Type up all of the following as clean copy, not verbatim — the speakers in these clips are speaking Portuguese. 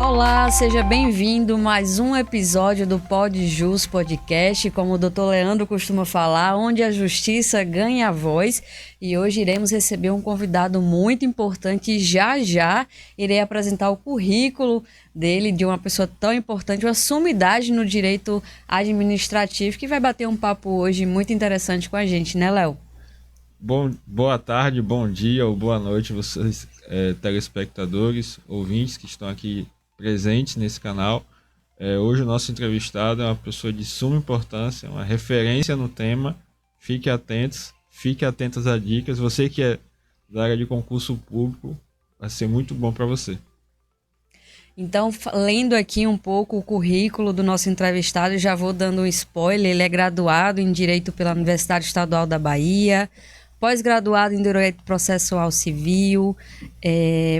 Olá, seja bem-vindo a mais um episódio do Pod Jus Podcast, como o Dr. Leandro costuma falar, onde a justiça ganha voz. E hoje iremos receber um convidado muito importante e já irei apresentar o currículo dele, de uma pessoa tão importante, uma sumidade no direito administrativo, que vai bater um papo hoje muito interessante com a gente, né, Léo? Boa tarde, bom dia ou boa noite, vocês telespectadores, ouvintes que estão aqui presentes nesse canal. Hoje o nosso entrevistado é uma pessoa de suma importância, uma referência no tema. Fique atentos a dicas. Você que é da área de concurso público, vai ser muito bom para você. Então, lendo aqui um pouco o currículo do nosso entrevistado, já vou dando um spoiler. Ele é graduado em Direito pela Universidade Estadual da Bahia, pós-graduado em Direito Processual Civil,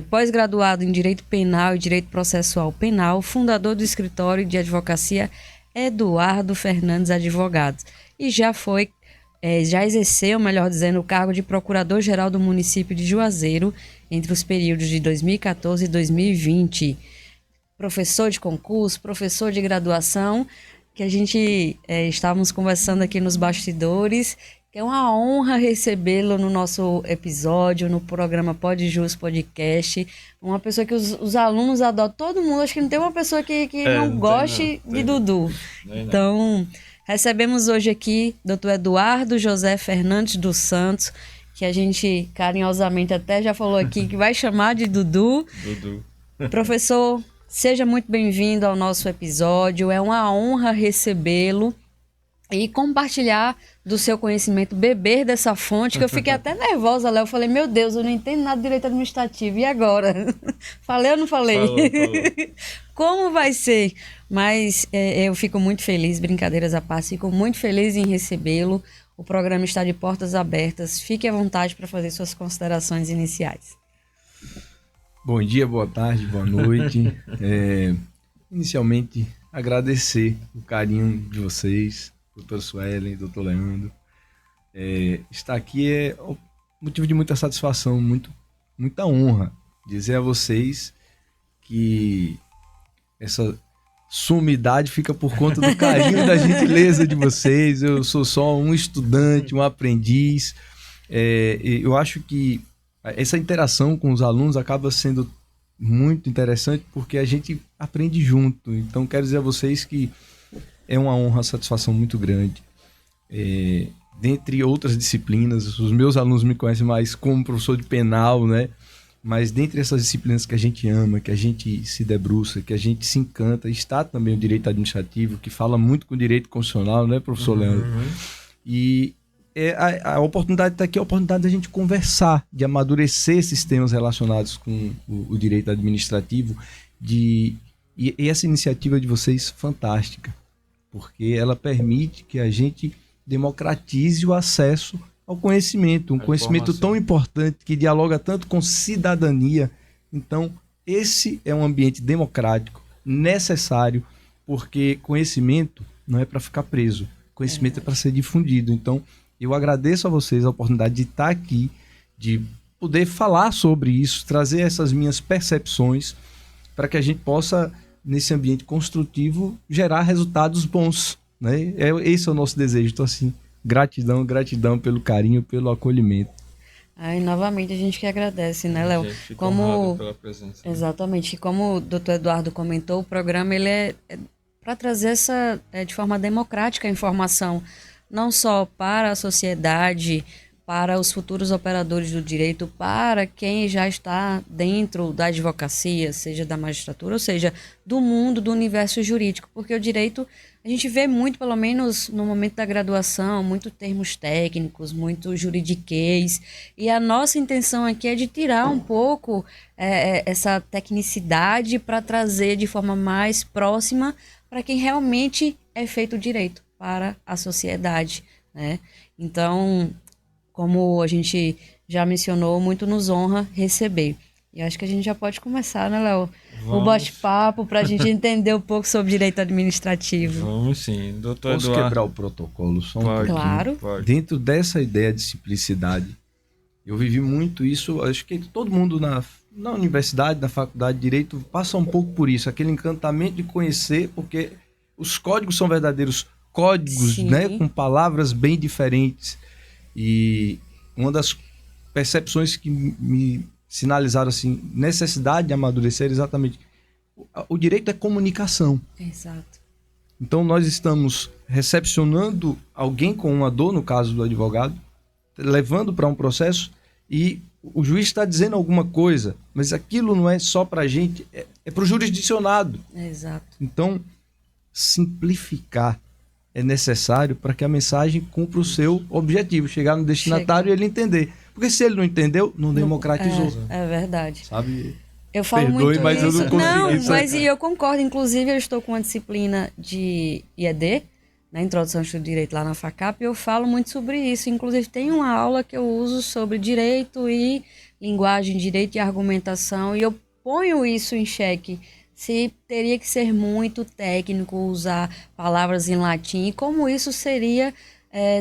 pós-graduado em Direito Penal e Direito Processual Penal, fundador do escritório de advocacia Eduardo Fernandes Advogados. E já exerceu, melhor dizendo, o cargo de Procurador-Geral do município de Juazeiro entre os períodos de 2014 e 2020. Professor de concurso, professor de graduação, que a gente estávamos conversando aqui nos bastidores. É uma honra recebê-lo no nosso episódio, no programa Pod Jus Podcast. Uma pessoa que os alunos adoram, todo mundo. Acho que não tem uma pessoa que não goste de Dudu. Então, recebemos hoje aqui Dr. Eduardo José Fernandes dos Santos, que a gente carinhosamente até já falou aqui que vai chamar de Dudu. Professor, seja muito bem-vindo ao nosso episódio. É uma honra recebê-lo e compartilhar do seu conhecimento, beber dessa fonte, que eu fiquei até nervosa, Léo. Eu falei, meu Deus, eu não entendo nada de direito administrativo, e agora? Falei ou não falei? Falou. Como vai ser? Mas eu fico muito feliz, brincadeiras à parte, fico muito feliz em recebê-lo. O programa está de portas abertas. Fique à vontade para fazer suas considerações iniciais. Bom dia, boa tarde, boa noite. Inicialmente, agradecer o carinho de vocês, doutor Suelen, doutor Leandro. Estar aqui é motivo de muita satisfação, muita honra. Dizer a vocês que essa sumidade fica por conta do carinho, da gentileza de vocês. Eu sou só um estudante, um aprendiz. Eu acho que essa interação com os alunos acaba sendo muito interessante porque a gente aprende junto. Então, quero dizer a vocês que é uma honra, uma satisfação muito grande. Dentre outras disciplinas, os meus alunos me conhecem mais como professor de penal, né? Mas dentre essas disciplinas que a gente ama, que a gente se debruça, que a gente se encanta, está também o direito administrativo, que fala muito com o direito constitucional, né, professor Leandro? E a oportunidade está aqui, a oportunidade da gente conversar, de amadurecer esses temas relacionados com o direito administrativo, e essa iniciativa de vocês, fantástica, porque ela permite que a gente democratize o acesso ao conhecimento, conhecimento tão importante que dialoga tanto com cidadania. Então, esse é um ambiente democrático, necessário, porque conhecimento não é para ficar preso, conhecimento é para ser difundido. Então, eu agradeço a vocês a oportunidade de estar aqui, de poder falar sobre isso, trazer essas minhas percepções, para que a gente possa, nesse ambiente construtivo, gerar resultados bons, né? Esse é o nosso desejo. Então, assim, gratidão pelo carinho, pelo acolhimento. Novamente a gente que agradece, né, Léo? Como pela presença. Exatamente. Como o doutor Eduardo comentou, o programa ele é para trazer de forma democrática a informação, não só para a sociedade, para os futuros operadores do direito, para quem já está dentro da advocacia, seja da magistratura, ou seja, do mundo, do universo jurídico, porque o direito, a gente vê muito, pelo menos no momento da graduação, muito termos técnicos, muito juridiquês, e a nossa intenção aqui é de tirar um pouco essa tecnicidade para trazer de forma mais próxima para quem realmente é feito o direito para a sociedade, né? Então, como a gente já mencionou, muito nos honra receber. E acho que a gente já pode começar, né, Léo? O bate-papo para a gente entender um pouco sobre direito administrativo. Vamos sim. Doutor Posso Eduardo, quebrar o protocolo só um pouquinho? Claro. Pode. Dentro dessa ideia de simplicidade, eu vivi muito isso, acho que todo mundo na universidade, na faculdade de Direito, passa um pouco por isso, aquele encantamento de conhecer, porque os códigos são verdadeiros códigos, Sim. né, com palavras bem diferentes. E uma das percepções que me sinalizaram assim, necessidade de amadurecer exatamente. O direito é comunicação. Exato. Então nós estamos recepcionando alguém com uma dor, no caso do advogado, levando para um processo e o juiz está dizendo alguma coisa, mas aquilo não é só para a gente, é para o jurisdicionado. Exato. Então, simplificar é necessário para que a mensagem cumpra o seu objetivo, chegar no destinatário e ele entender. Porque se ele não entendeu, não democratizou. É verdade. Sabe? Eu falo Perdoe, muito mas eu isso. não consegui. Mas eu concordo. Inclusive, eu estou com uma disciplina de IED, na Introdução ao Estudo de Direito lá na FACAP, e eu falo muito sobre isso. Inclusive, tem uma aula que eu uso sobre direito e linguagem, direito e argumentação, e eu ponho isso em xeque. Se teria que ser muito técnico, usar palavras em latim, e como isso seria,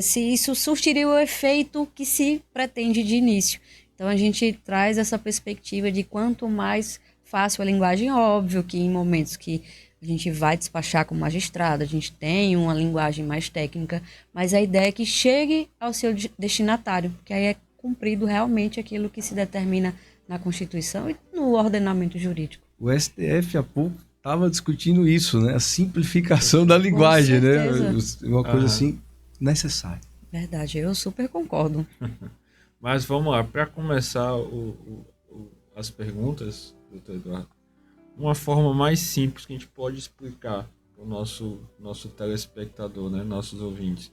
se isso surtiria o efeito que se pretende de início. Então, a gente traz essa perspectiva de quanto mais fácil a linguagem, óbvio que em momentos que a gente vai despachar como magistrado, a gente tem uma linguagem mais técnica, mas a ideia é que chegue ao seu destinatário, que aí é cumprido realmente aquilo que se determina na Constituição e no ordenamento jurídico. O STF há pouco estava discutindo isso, né? A simplificação da linguagem, né? Uma coisa assim necessária. Verdade, eu super concordo. Mas vamos lá, para começar as perguntas, doutor Eduardo, uma forma mais simples que a gente pode explicar para o nosso telespectador, né, nossos ouvintes.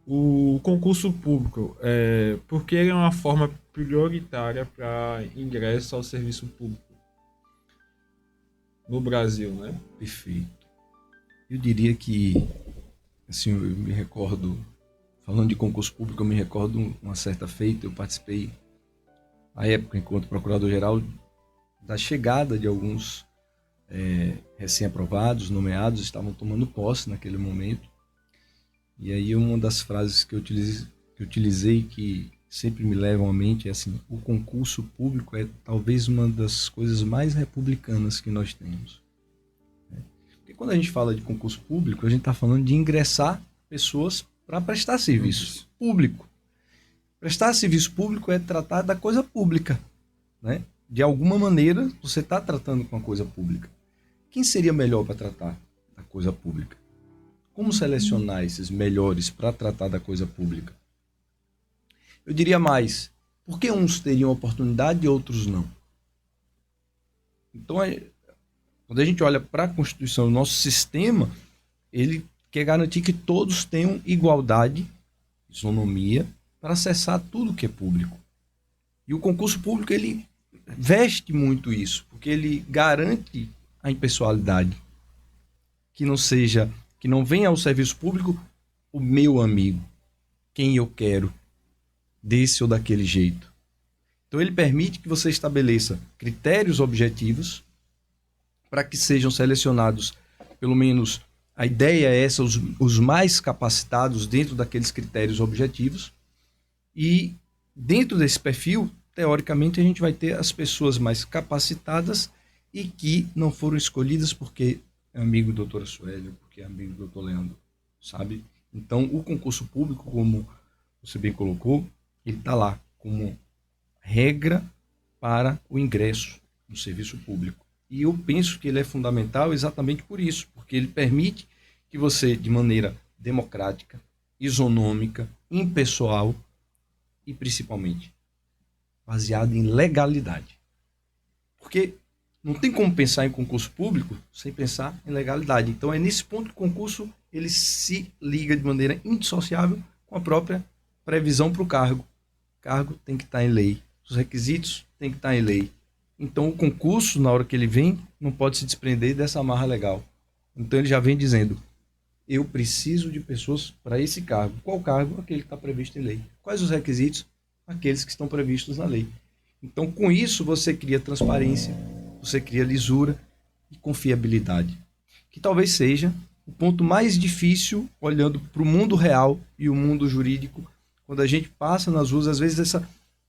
O concurso público, porque ele é uma forma prioritária para ingresso ao serviço público no Brasil, né? Perfeito. Eu diria que, assim, eu me recordo, falando de concurso público, eu me recordo uma certa feita, eu participei, à época, enquanto procurador-geral, da chegada de alguns recém-aprovados, nomeados, estavam tomando posse naquele momento. E aí uma das frases que eu utilizei, que sempre me levam à mente, é assim: o concurso público é talvez uma das coisas mais republicanas que nós temos. Porque quando a gente fala de concurso público, a gente está falando de ingressar pessoas para prestar serviço público. Prestar serviço público é tratar da coisa pública, né? De alguma maneira, você está tratando com a coisa pública. Quem seria melhor para tratar da coisa pública? Como selecionar esses melhores para tratar da coisa pública? Eu diria mais, por que uns teriam oportunidade e outros não? Então, quando a gente olha para a Constituição, o nosso sistema, ele quer garantir que todos tenham igualdade, isonomia, para acessar tudo que é público. E o concurso público, ele veste muito isso, porque ele garante a impessoalidade, que não venha ao serviço público o meu amigo, quem eu quero, desse ou daquele jeito. Então ele permite que você estabeleça critérios objetivos para que sejam selecionados, pelo menos a ideia é essa, os mais capacitados dentro daqueles critérios objetivos, e dentro desse perfil, teoricamente, a gente vai ter as pessoas mais capacitadas e que não foram escolhidas porque é amigo do doutor Suélio, porque é amigo do doutor Leandro, sabe? Então, o concurso público, como você bem colocou, ele está lá como regra para o ingresso no serviço público. E eu penso que ele é fundamental exatamente por isso, porque ele permite que você, de maneira democrática, isonômica, impessoal e, principalmente, baseado em legalidade. Porque não tem como pensar em concurso público sem pensar em legalidade. Então é nesse ponto que o concurso ele se liga de maneira indissociável com a própria previsão para o cargo. O cargo tem que estar em lei. Os requisitos têm que estar em lei. Então o concurso, na hora que ele vem, não pode se desprender dessa amarra legal. Então ele já vem dizendo: eu preciso de pessoas para esse cargo. Qual cargo? Aquele que está previsto em lei. Quais os requisitos? Aqueles que estão previstos na lei. Então, com isso, você cria transparência, você cria lisura e confiabilidade, que talvez seja o ponto mais difícil, olhando para o mundo real e o mundo jurídico, quando a gente passa nas ruas, às vezes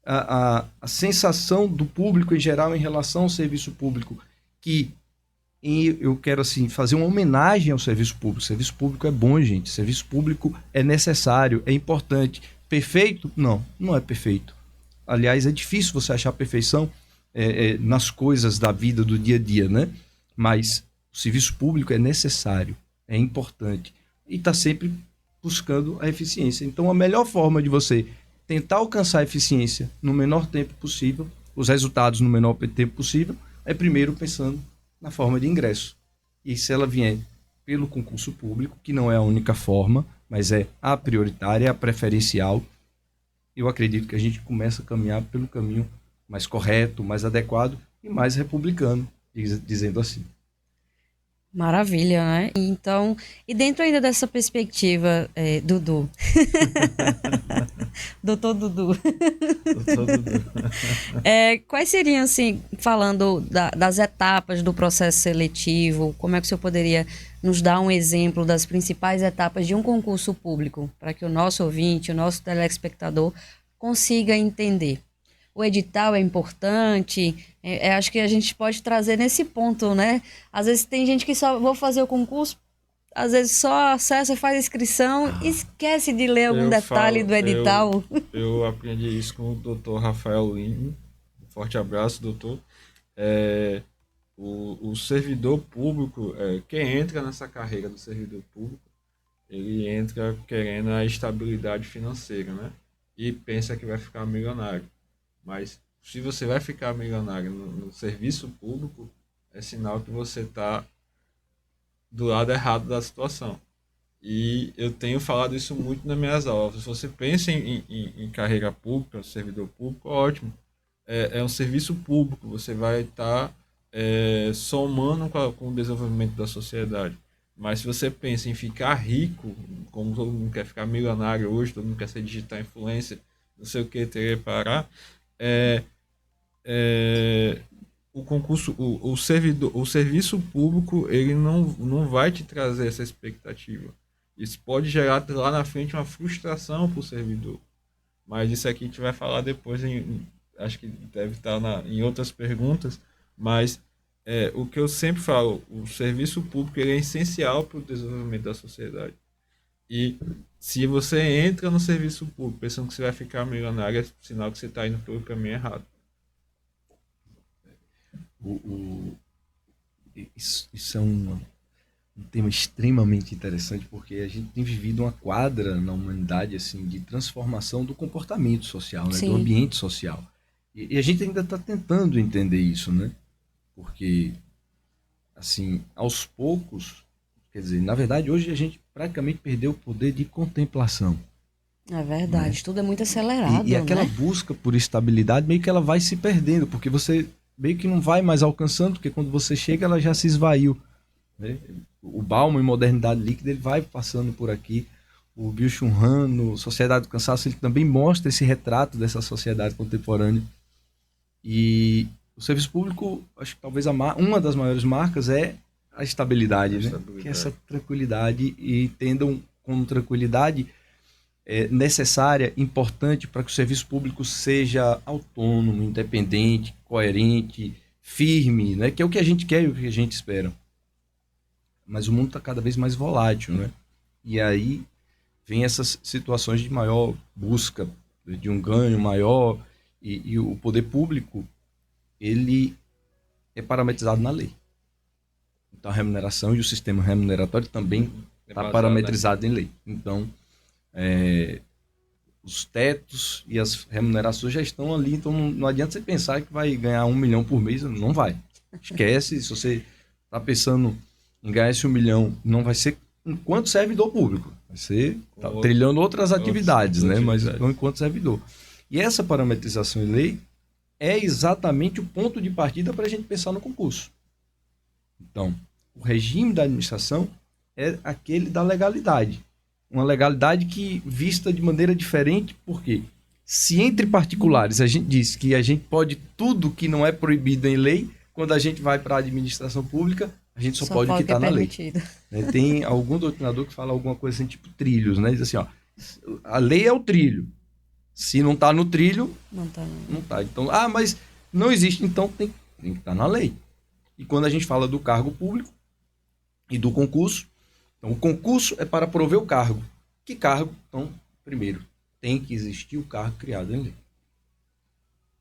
a sensação do público em geral em relação ao serviço público, eu quero assim fazer uma homenagem ao serviço público. O serviço público é bom, gente. O serviço público é necessário, é importante. Perfeito? Não, não é perfeito. Aliás, é difícil você achar perfeição nas coisas da vida, do dia a dia, né? Mas o serviço público é necessário, é importante e está sempre buscando a eficiência. Então, a melhor forma de você tentar alcançar a eficiência no menor tempo possível, os resultados no menor tempo possível, é primeiro pensando na forma de ingresso. E se ela vier pelo concurso público, que não é a única forma, mas é a prioritária, a preferencial, eu acredito que a gente começa a caminhar pelo caminho mais correto, mais adequado e mais republicano, dizendo assim. Maravilha, né? Então, e dentro ainda dessa perspectiva, Dudu. Doutor Dudu. Quais seriam, assim, falando das etapas do processo seletivo, como é que o senhor poderia nos dar um exemplo das principais etapas de um concurso público, para que o nosso ouvinte, o nosso telespectador consiga entender? O edital é importante, acho que a gente pode trazer nesse ponto, né? Às vezes tem gente que só vou fazer o concurso, às vezes só acessa, faz a inscrição e esquece de ler algum detalhe do edital. Eu aprendi isso com o doutor Rafael Lima. Um forte abraço, doutor. O servidor público, quem entra nessa carreira do servidor público, ele entra querendo a estabilidade financeira, né? E pensa que vai ficar milionário. Mas se você vai ficar milionário no serviço público, é sinal que você está do lado errado da situação. E eu tenho falado isso muito nas minhas aulas. Se você pensa em carreira pública, servidor público, ótimo. É um serviço público, você vai estar somando com o desenvolvimento da sociedade. Mas se você pensa em ficar rico, como todo mundo quer ficar milionário hoje, todo mundo quer ser digital influencer, não sei o que, ter parar, o concurso, o serviço público, ele não vai te trazer essa expectativa. Isso pode gerar lá na frente uma frustração para o servidor. Mas isso aqui a gente vai falar depois, acho que deve estar em outras perguntas, mas o que eu sempre falo, o serviço público ele é essencial para o desenvolvimento da sociedade. E se você entra no serviço público pensando que você vai ficar milionário, é sinal que você está indo pelo caminho errado. Isso é um tema extremamente interessante, porque a gente tem vivido uma quadra na humanidade assim, de transformação do comportamento social, né? Do ambiente social. E a gente ainda está tentando entender isso, né? Porque, assim, aos poucos, quer dizer, na verdade, hoje a gente praticamente perdeu o poder de contemplação. É verdade, né? Tudo é muito acelerado. E aquela busca por estabilidade, meio que ela vai se perdendo, porque você meio que não vai mais alcançando, porque quando você chega, ela já se esvaiu. Né? O Bauman, em Modernidade Líquida, ele vai passando por aqui. O Byung-Chul Han, no Sociedade do Cansaço, ele também mostra esse retrato dessa sociedade contemporânea. E o serviço público, acho que talvez uma das maiores marcas é a estabilidade, né? Que é essa tranquilidade, e entendam como tranquilidade necessária, importante para que o serviço público seja autônomo, independente, coerente, firme, né? Que é o que a gente quer e o que a gente espera. Mas o mundo está cada vez mais volátil, né? E aí vem essas situações de maior busca, de um ganho maior, e o poder público, ele é parametrizado na lei. Então a remuneração e o sistema remuneratório também está parametrizado em lei. Então os tetos e as remunerações já estão ali, então não adianta você pensar que vai ganhar 1 milhão por mês, não vai. Esquece, se você está pensando em ganhar esse 1 milhão, não vai ser enquanto servidor público, vai ser trilhando outras atividades, né? Mas não enquanto servidor. E essa parametrização em lei é exatamente o ponto de partida para a gente pensar no concurso. Então, o regime da administração é aquele da legalidade. Uma legalidade que vista de maneira diferente, porque se entre particulares a gente diz que a gente pode tudo que não é proibido em lei, quando a gente vai para a administração pública, a gente só pode o que está na lei. Tem algum doutrinador que fala alguma coisa assim, tipo trilhos, né? Diz assim, ó, a lei é o trilho. Se não está no trilho, Não tá, não. não está. Então, mas não existe, então tem que estar na lei. E quando a gente fala do cargo público e do concurso, então o concurso é para prover o cargo. Que cargo? Então, primeiro, tem que existir o cargo criado em lei.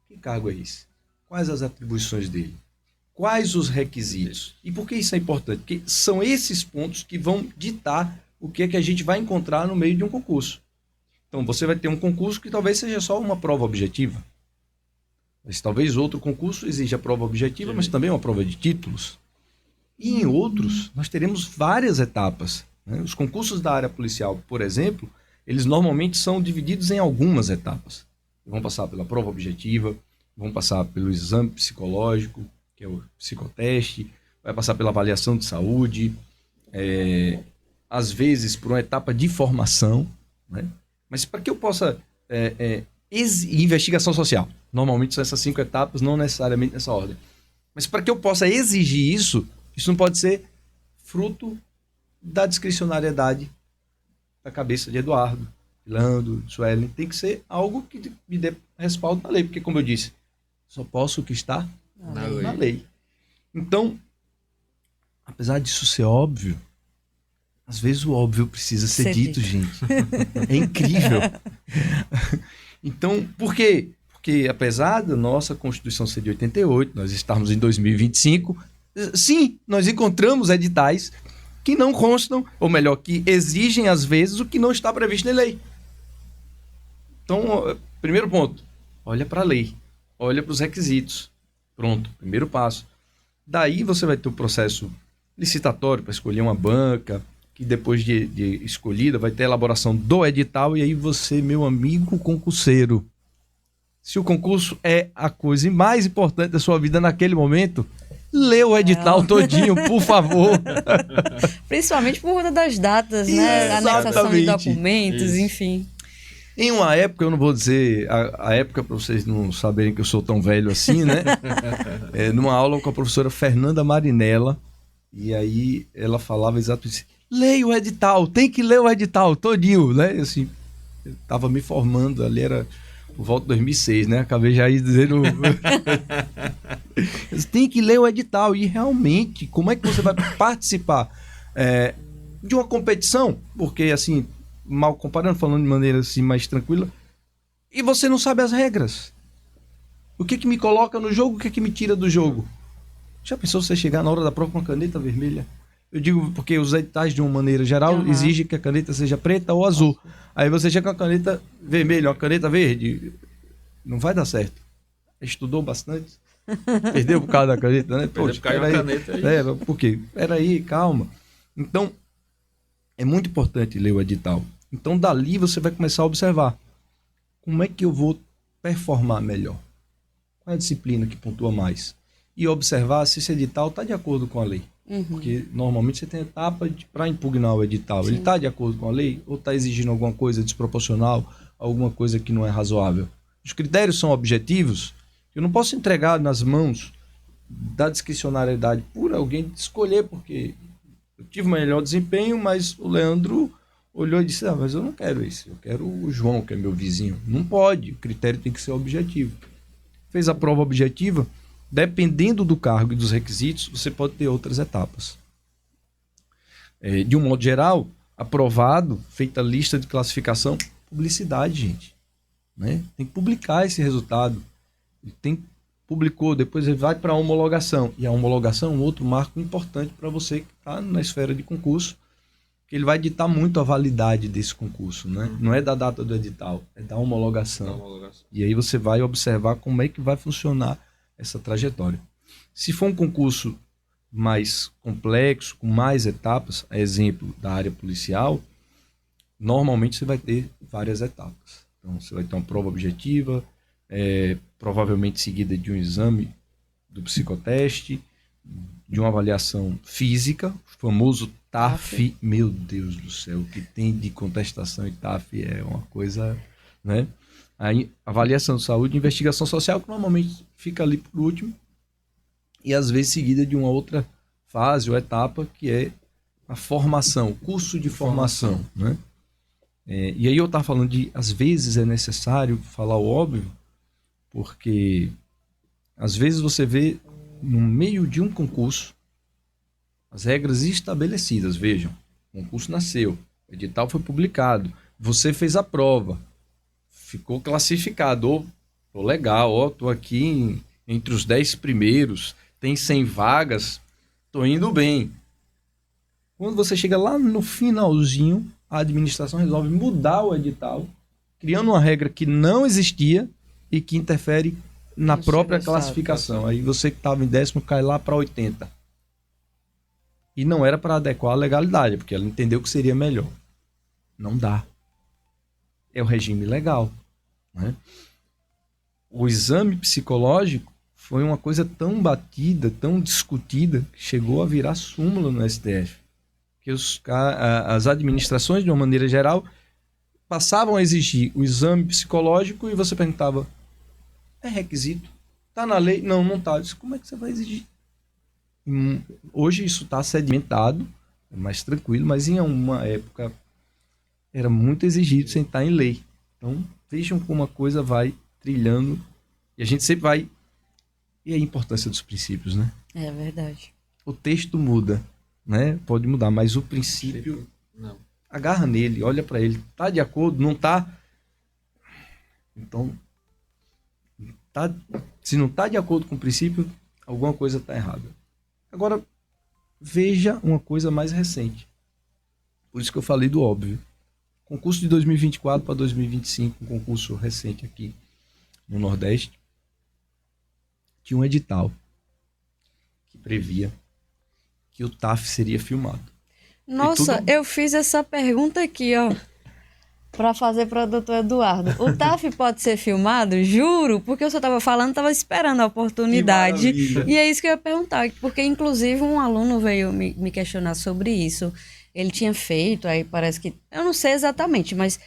Que cargo é esse? Quais as atribuições dele? Quais os requisitos? E por que isso é importante? Porque são esses pontos que vão ditar o que é que a gente vai encontrar no meio de um concurso. Então, você vai ter um concurso que talvez seja só uma prova objetiva. Mas talvez outro concurso exija prova objetiva, mas também uma prova de títulos. E em outros, nós teremos várias etapas. Né? Os concursos da área policial, por exemplo, eles normalmente são divididos em algumas etapas. Vão passar pela prova objetiva, vão passar pelo exame psicológico, que é o psicoteste, vai passar pela avaliação de saúde, às vezes por uma etapa de formação, né? Mas para que eu possa... investigação social. Normalmente são essas 5 etapas, não necessariamente nessa ordem. Mas para que eu possa exigir isso não pode ser fruto da discricionariedade da cabeça de Eduardo, de Leandro, de Suelen. Tem que ser algo que me dê respaldo na lei, porque, como eu disse, só posso o que está na lei. Então, apesar disso ser óbvio, às vezes o óbvio precisa ser dito, gente. É incrível. Então, por quê? Porque apesar da nossa Constituição ser de 88, nós estamos em 2025, sim, nós encontramos editais que não constam, ou melhor, que exigem às vezes o que não está previsto na lei. Então, primeiro ponto, olha para a lei, olha para os requisitos. Pronto, primeiro passo. Daí você vai ter o processo licitatório para escolher uma banca, que depois de escolhida vai ter a elaboração do edital, e aí você, meu amigo concurseiro, se o concurso é a coisa mais importante da sua vida naquele momento, lê o edital todinho, por favor. Principalmente por conta das datas, né? Anexação de documentos, enfim. Em uma época, eu não vou dizer a época para vocês não saberem que eu sou tão velho assim, né? Numa aula com a professora Fernanda Marinella, e aí ela falava exatamente assim, leia o edital, tem que ler o edital todinho, né? Assim, eu estava me formando, ali era por volta de 2006, né? Acabei já aí dizendo... tem que ler o edital. E realmente, como é que você vai participar de uma competição? Porque, assim, mal comparando, falando de maneira assim mais tranquila, e você não sabe as regras. O que me coloca no jogo, o que me tira do jogo? Já pensou você chegar na hora da prova com uma caneta vermelha? Eu digo porque os editais, de uma maneira geral, exigem que a caneta seja preta ou azul. Aí você chega com a caneta vermelha, uma caneta verde, não vai dar certo. Estudou bastante, perdeu por causa da caneta, né? Poxa, caiu a caneta aí. Por quê? Peraí, calma. Então, é muito importante ler o edital. Então, dali você vai começar a observar. Como é que eu vou performar melhor? Qual é a disciplina que pontua mais? E observar se esse edital está de acordo com a lei. Porque normalmente você tem etapa para impugnar o edital. Sim. Ele está de acordo com a lei ou está exigindo alguma coisa desproporcional, alguma coisa que não é razoável? Os critérios são objetivos. Eu não posso entregar nas mãos da discricionariedade por alguém escolher, porque eu tive um melhor desempenho, mas o Leandro olhou e disse, mas eu não quero esse, eu quero o João, que é meu vizinho. Não pode, o critério tem que ser objetivo. Fez a prova objetiva, dependendo do cargo e dos requisitos, você pode ter outras etapas. De um modo geral, aprovado, feita a lista de classificação, publicidade, gente. Né? Tem que publicar esse resultado. Publicou, depois ele vai para a homologação. E a homologação é um outro marco importante para você que está na esfera de concurso, que ele vai ditar muito a validade desse concurso. Né? Não é da data do edital, é da homologação. E aí você vai observar como é que vai funcionar essa trajetória. Se for um concurso mais complexo, com mais etapas, a exemplo da área policial, normalmente você vai ter várias etapas. Então você vai ter uma prova objetiva, provavelmente seguida de um exame do psicoteste, de uma avaliação física, o famoso TAF. Meu Deus do céu, o que tem de contestação e TAF é uma coisa, né? Aí, avaliação de saúde, investigação social, que normalmente fica ali por último, e às vezes seguida de uma outra fase ou etapa, que é a formação, curso de formação, né? E aí eu estava falando de, às vezes é necessário falar o óbvio, porque às vezes você vê no meio de um concurso as regras estabelecidas. Vejam, o concurso nasceu, o edital foi publicado, você fez a prova, ficou classificado, tô legal, tô aqui entre os 10 primeiros, tem 100 vagas, tô indo bem. Quando você chega lá no finalzinho, a administração resolve mudar o edital, criando uma regra que não existia e que interfere na própria classificação. Aí você que estava em 10º cai lá para 80. E não era para adequar a legalidade, porque ela entendeu que seria melhor. Não dá. É o regime legal, né? O exame psicológico foi uma coisa tão batida, tão discutida, que chegou a virar súmula no STF. Que as administrações, de uma maneira geral, passavam a exigir o exame psicológico e você perguntava, é requisito? Está na lei? Não, não está. Como é que você vai exigir? Hoje isso está sedimentado, é mais tranquilo, mas em uma época era muito exigido sem estar em lei. Então, vejam como a coisa vai trilhando e a gente sempre vai... E a importância dos princípios, né? É verdade. O texto muda, né? Pode mudar, mas o princípio... Não. Agarra nele, olha para ele. Tá de acordo? Não tá? Então, se não tá de acordo com o princípio, alguma coisa tá errada. Agora, veja uma coisa mais recente. Por isso que eu falei do óbvio. Concurso de 2024 para 2025, um concurso recente aqui no Nordeste, tinha um edital que previa que o TAF seria filmado. Nossa, eu fiz essa pergunta aqui, ó, para fazer para o doutor Eduardo. O TAF pode ser filmado? Juro, porque eu só estava falando, estava esperando a oportunidade. E é isso que eu ia perguntar, porque inclusive um aluno veio me questionar sobre isso. Ele tinha feito, aí parece que... Eu não sei exatamente, mas...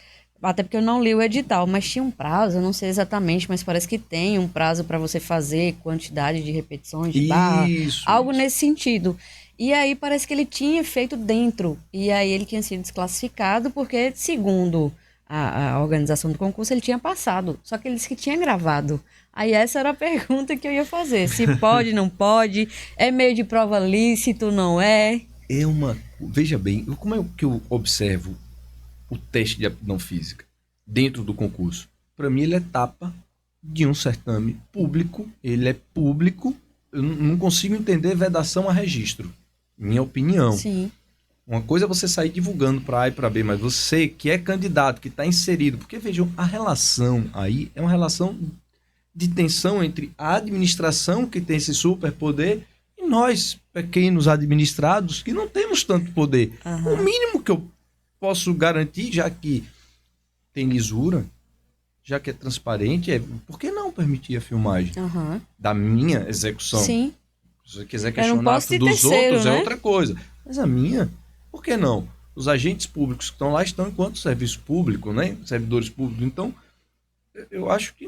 Até porque eu não li o edital, mas tinha um prazo, eu não sei exatamente, mas parece que tem um prazo para você fazer quantidade de repetições de barra, algo nesse sentido. E aí parece que ele tinha feito dentro, e aí ele tinha sido desclassificado porque, segundo a organização do concurso, ele tinha passado, só que ele disse que tinha gravado. Aí essa era a pergunta que eu ia fazer, se pode, não pode, é meio de prova lícito, não é? Veja bem, como é que eu observo o teste de aptidão física dentro do concurso? Para mim, ele é etapa de um certame público, ele é público, eu não consigo entender vedação a registro, minha opinião. Sim. Uma coisa é você sair divulgando para A e para B, mas você que é candidato, que está inserido, porque vejam, a relação aí é uma relação de tensão entre a administração, que tem esse superpoder, e nós, pequenos administrados, que não temos tanto poder. O mínimo que eu posso garantir, já que tem lisura, já que é transparente, por que não permitir a filmagem da minha execução? Sim. Se você quiser questionar dos terceiro, outros, né? É outra coisa. Mas a minha, por que não? Os agentes públicos que estão lá estão enquanto serviço público, né? Servidores públicos. Então, eu acho que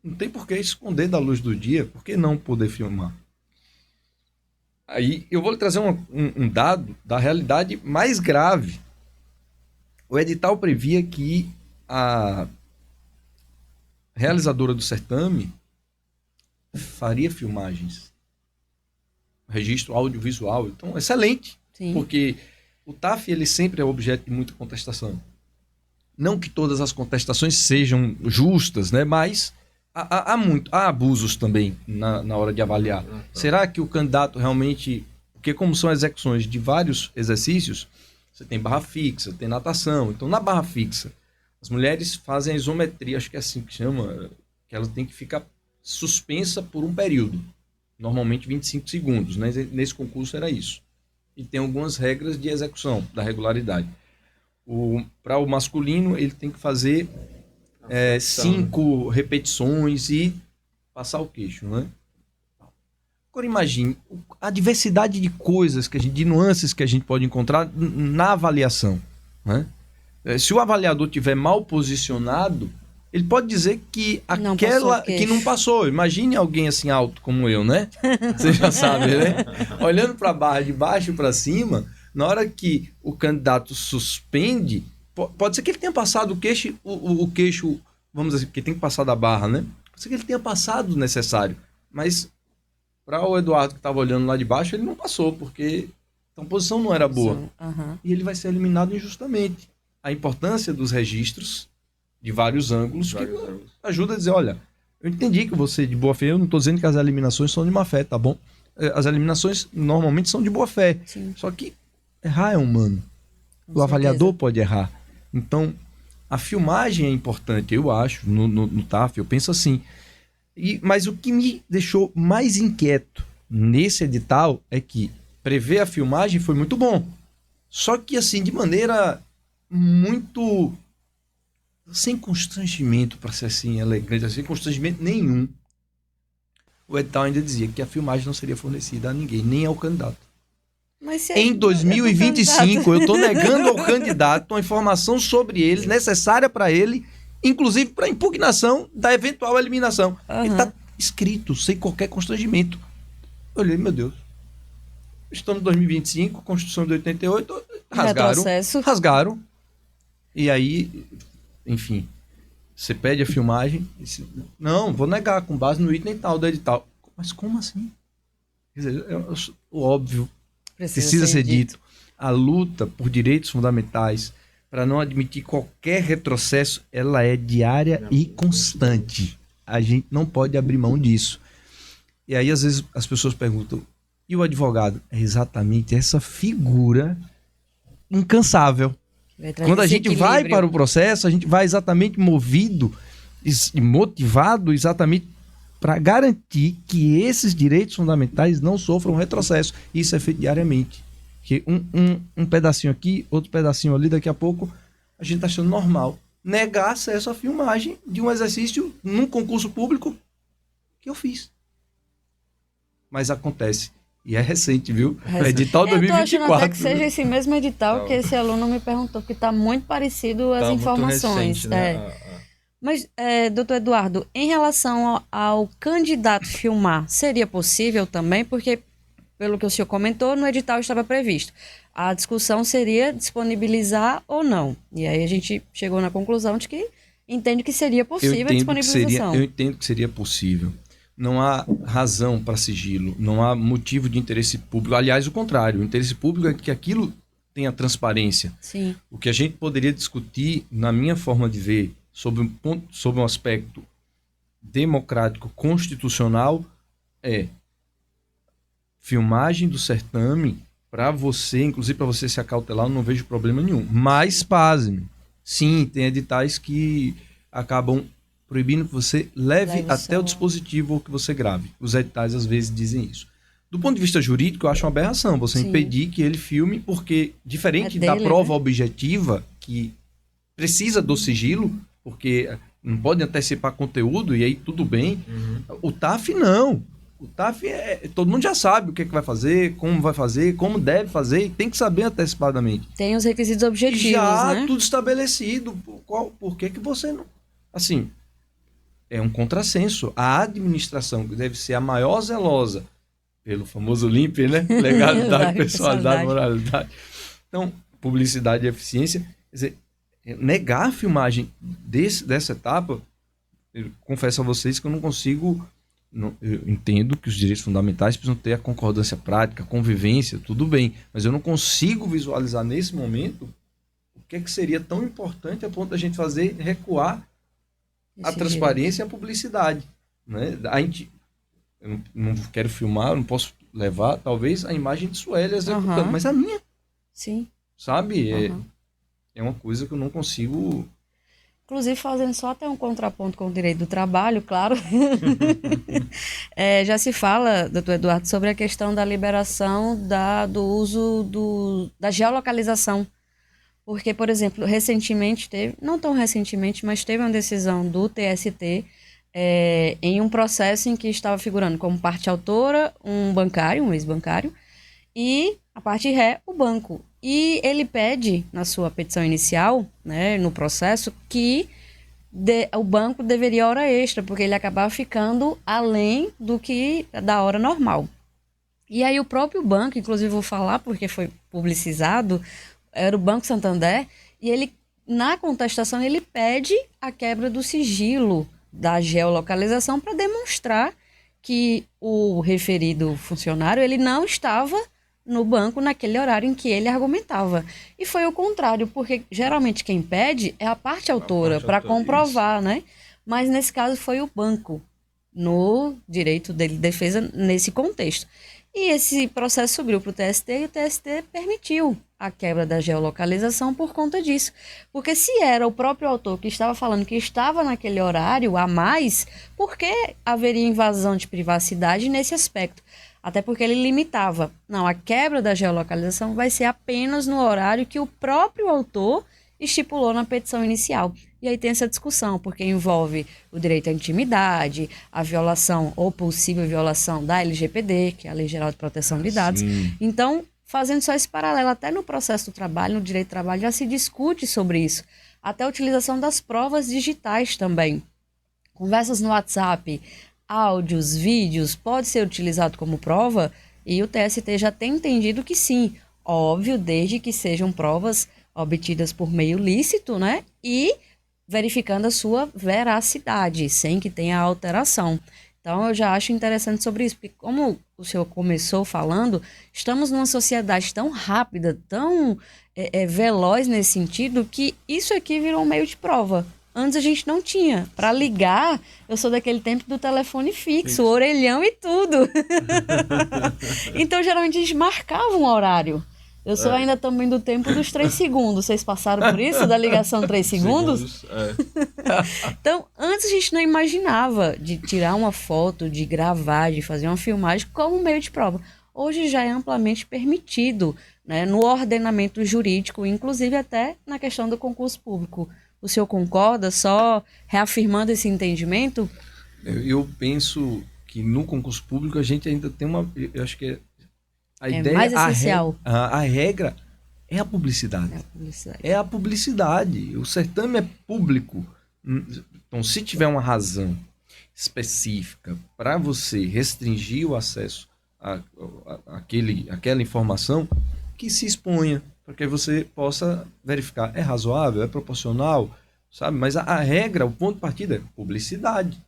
não tem por que esconder da luz do dia, por que não poder filmar? Aí eu vou lhe trazer um dado da realidade mais grave. O edital previa que a realizadora do certame faria filmagens, registro audiovisual. Então, excelente. Sim. Porque o TAF ele sempre é objeto de muita contestação. Não que todas as contestações sejam justas, né? Mas há abusos também na hora de avaliar. Será que o candidato realmente... Porque como são execuções de vários exercícios, você tem barra fixa, tem natação. Então, na barra fixa, as mulheres fazem a isometria, acho que é assim que chama, que ela tem que ficar suspensa por um período. Normalmente 25 segundos, né? Nesse concurso era isso. E tem algumas regras de execução, da regularidade. Para o masculino, ele tem que fazer 5 repetições e passar o queixo, né? Agora imagine a diversidade de coisas, de nuances que a gente pode encontrar na avaliação, né? Se o avaliador tiver mal posicionado, ele pode dizer que aquela que não passou. Imagine alguém assim alto como eu, né? Você já sabe, né? Olhando para a barra de baixo para cima, na hora que o candidato suspende, Pode ser que ele tenha passado o queixo, vamos dizer, porque tem que passar da barra, né? Pode ser que ele tenha passado o necessário, mas para o Eduardo que estava olhando lá de baixo, ele não passou, porque a posição não era boa. Uhum. E ele vai ser eliminado injustamente. A importância dos registros de vários ângulos ajuda a dizer, olha, eu entendi que você de boa fé, eu não estou dizendo que as eliminações são de má fé, tá bom? As eliminações normalmente são de boa fé. Sim. Só que errar é humano. O avaliador pode errar. Então, a filmagem é importante, eu acho, no TAF, eu penso assim. Mas o que me deixou mais inquieto nesse edital é que prever a filmagem foi muito bom. Só que, assim, de maneira muito... sem constrangimento, para ser assim, elegante, sem constrangimento nenhum. O edital ainda dizia que a filmagem não seria fornecida a ninguém, nem ao candidato. Mas em 2025, eu estou negando ao candidato uma informação sobre ele, necessária para ele, inclusive para impugnação da eventual eliminação. Ele está escrito, sem qualquer constrangimento. Eu olhei, meu Deus. Estamos em 2025, Constituição de 88, rasgaram. E aí, enfim, você pede a filmagem, não, vou negar, com base no item tal do edital. Mas como assim? Quer dizer, o óbvio precisa ser dito. A luta por direitos fundamentais, para não admitir qualquer retrocesso, ela é diária e constante. A gente não pode abrir mão disso. E aí, às vezes, as pessoas perguntam, e o advogado? É exatamente essa figura incansável. Quando a gente vai para o processo, a gente vai exatamente movido e motivado exatamente para garantir que esses direitos fundamentais não sofram retrocesso. Isso é feito diariamente. Que um pedacinho aqui, outro pedacinho ali, daqui a pouco a gente está achando normal negar acesso à filmagem de um exercício num concurso público que eu fiz. Mas acontece. E é recente, viu? Edital 2024. Eu tô achando até que seja esse mesmo edital que esse aluno me perguntou, porque está muito parecido as informações. Recente, né? Mas, doutor Eduardo, em relação ao candidato filmar, seria possível também? Porque, pelo que o senhor comentou, no edital estava previsto. A discussão seria disponibilizar ou não. E aí a gente chegou na conclusão de que entende que seria possível a disponibilização. Eu entendo que seria possível. Não há razão para sigilo, não há motivo de interesse público. Aliás, o contrário, o interesse público é que aquilo tenha transparência. Sim. O que a gente poderia discutir, na minha forma de ver, sobre um aspecto democrático constitucional, é filmagem do certame para você, inclusive para você se acautelar, eu não vejo problema nenhum. Mas, pasme, sim, tem editais que acabam proibindo que você leve até o dispositivo ou que você grave. Os editais, às vezes, dizem isso. Do ponto de vista jurídico, eu acho uma aberração você impedir que ele filme, porque, diferente da prova objetiva, que precisa do sigilo, porque não pode antecipar conteúdo, e aí tudo bem. O TAF, não. O TAF, todo mundo já sabe o que vai fazer, como deve fazer, e tem que saber antecipadamente. Tem os requisitos objetivos, já, né? Tudo estabelecido. Por que você não... Assim... É um contrassenso. A administração, que deve ser a maior zelosa pelo famoso LIMP, né? Legalidade, pessoalidade, moralidade. Então, publicidade e eficiência. Quer dizer, negar a filmagem dessa etapa, eu confesso a vocês que eu não consigo... eu entendo que os direitos fundamentais precisam ter a concordância prática, a convivência, tudo bem. Mas eu não consigo visualizar nesse momento o que seria tão importante a ponto da gente fazer recuar a transparência e a publicidade, né? Eu não quero filmar, eu não posso levar, talvez, a imagem de Sueli executando, mas a minha. Sim. Sabe? É uma coisa que eu não consigo... Inclusive, fazendo só até um contraponto com o direito do trabalho, claro. Já se fala, doutor Eduardo, sobre a questão da liberação do uso da geolocalização. Porque, por exemplo, recentemente não tão recentemente, mas teve uma decisão do TST em um processo em que estava figurando como parte autora um bancário, um ex-bancário, e a parte ré, o banco. E ele pede, na sua petição inicial, né, no processo, que o banco deveria hora extra, porque ele acabava ficando além da hora normal. E aí o próprio banco, inclusive vou falar porque foi publicizado, era o Banco Santander, e ele na contestação, ele pede a quebra do sigilo da geolocalização para demonstrar que o referido funcionário ele não estava no banco naquele horário em que ele argumentava. E foi o contrário, porque geralmente quem pede é a parte autora para comprovar, né? Mas nesse caso foi o banco, no direito dele de defesa nesse contexto. E esse processo subiu para o TST e o TST permitiu a quebra da geolocalização por conta disso. Porque se era o próprio autor que estava falando que estava naquele horário a mais, por que haveria invasão de privacidade nesse aspecto? Até porque ele limitava. Não, a quebra da geolocalização vai ser apenas no horário que o próprio autor estipulou na petição inicial. E aí tem essa discussão, porque envolve o direito à intimidade, a violação ou possível violação da LGPD, que é a Lei Geral de Proteção de Dados. Sim. Então, fazendo só esse paralelo, até no processo do trabalho, no direito do trabalho, já se discute sobre isso. Até a utilização das provas digitais também. Conversas no WhatsApp, áudios, vídeos, pode ser utilizado como prova, e o TST já tem entendido que sim, óbvio, desde que sejam provas obtidas por meio lícito, né? E verificando a sua veracidade, sem que tenha alteração. Então, eu já acho interessante sobre isso, porque como o senhor começou falando, estamos numa sociedade tão rápida, tão veloz nesse sentido, que isso aqui virou um meio de prova. Antes a gente não tinha. Para ligar, eu sou daquele tempo do telefone fixo, orelhão e tudo. Então, geralmente, a gente marcava um horário. Eu sou ainda também do tempo dos 3 segundos. Vocês passaram por isso, da ligação 3 segundos? Então, antes a gente não imaginava de tirar uma foto, de gravar, de fazer uma filmagem como meio de prova. Hoje já é amplamente permitido, né, no ordenamento jurídico, inclusive até na questão do concurso público. O senhor concorda, só reafirmando esse entendimento? Eu penso que no concurso público a gente ainda tem uma... Eu acho que a ideia, mais essencial. A regra é a publicidade. É a publicidade. O certame é público. Então, se tiver uma razão específica para você restringir o acesso àquela informação, que se exponha, para que você possa verificar. É razoável? É proporcional? Sabe? Mas a regra, o ponto de partida é publicidade.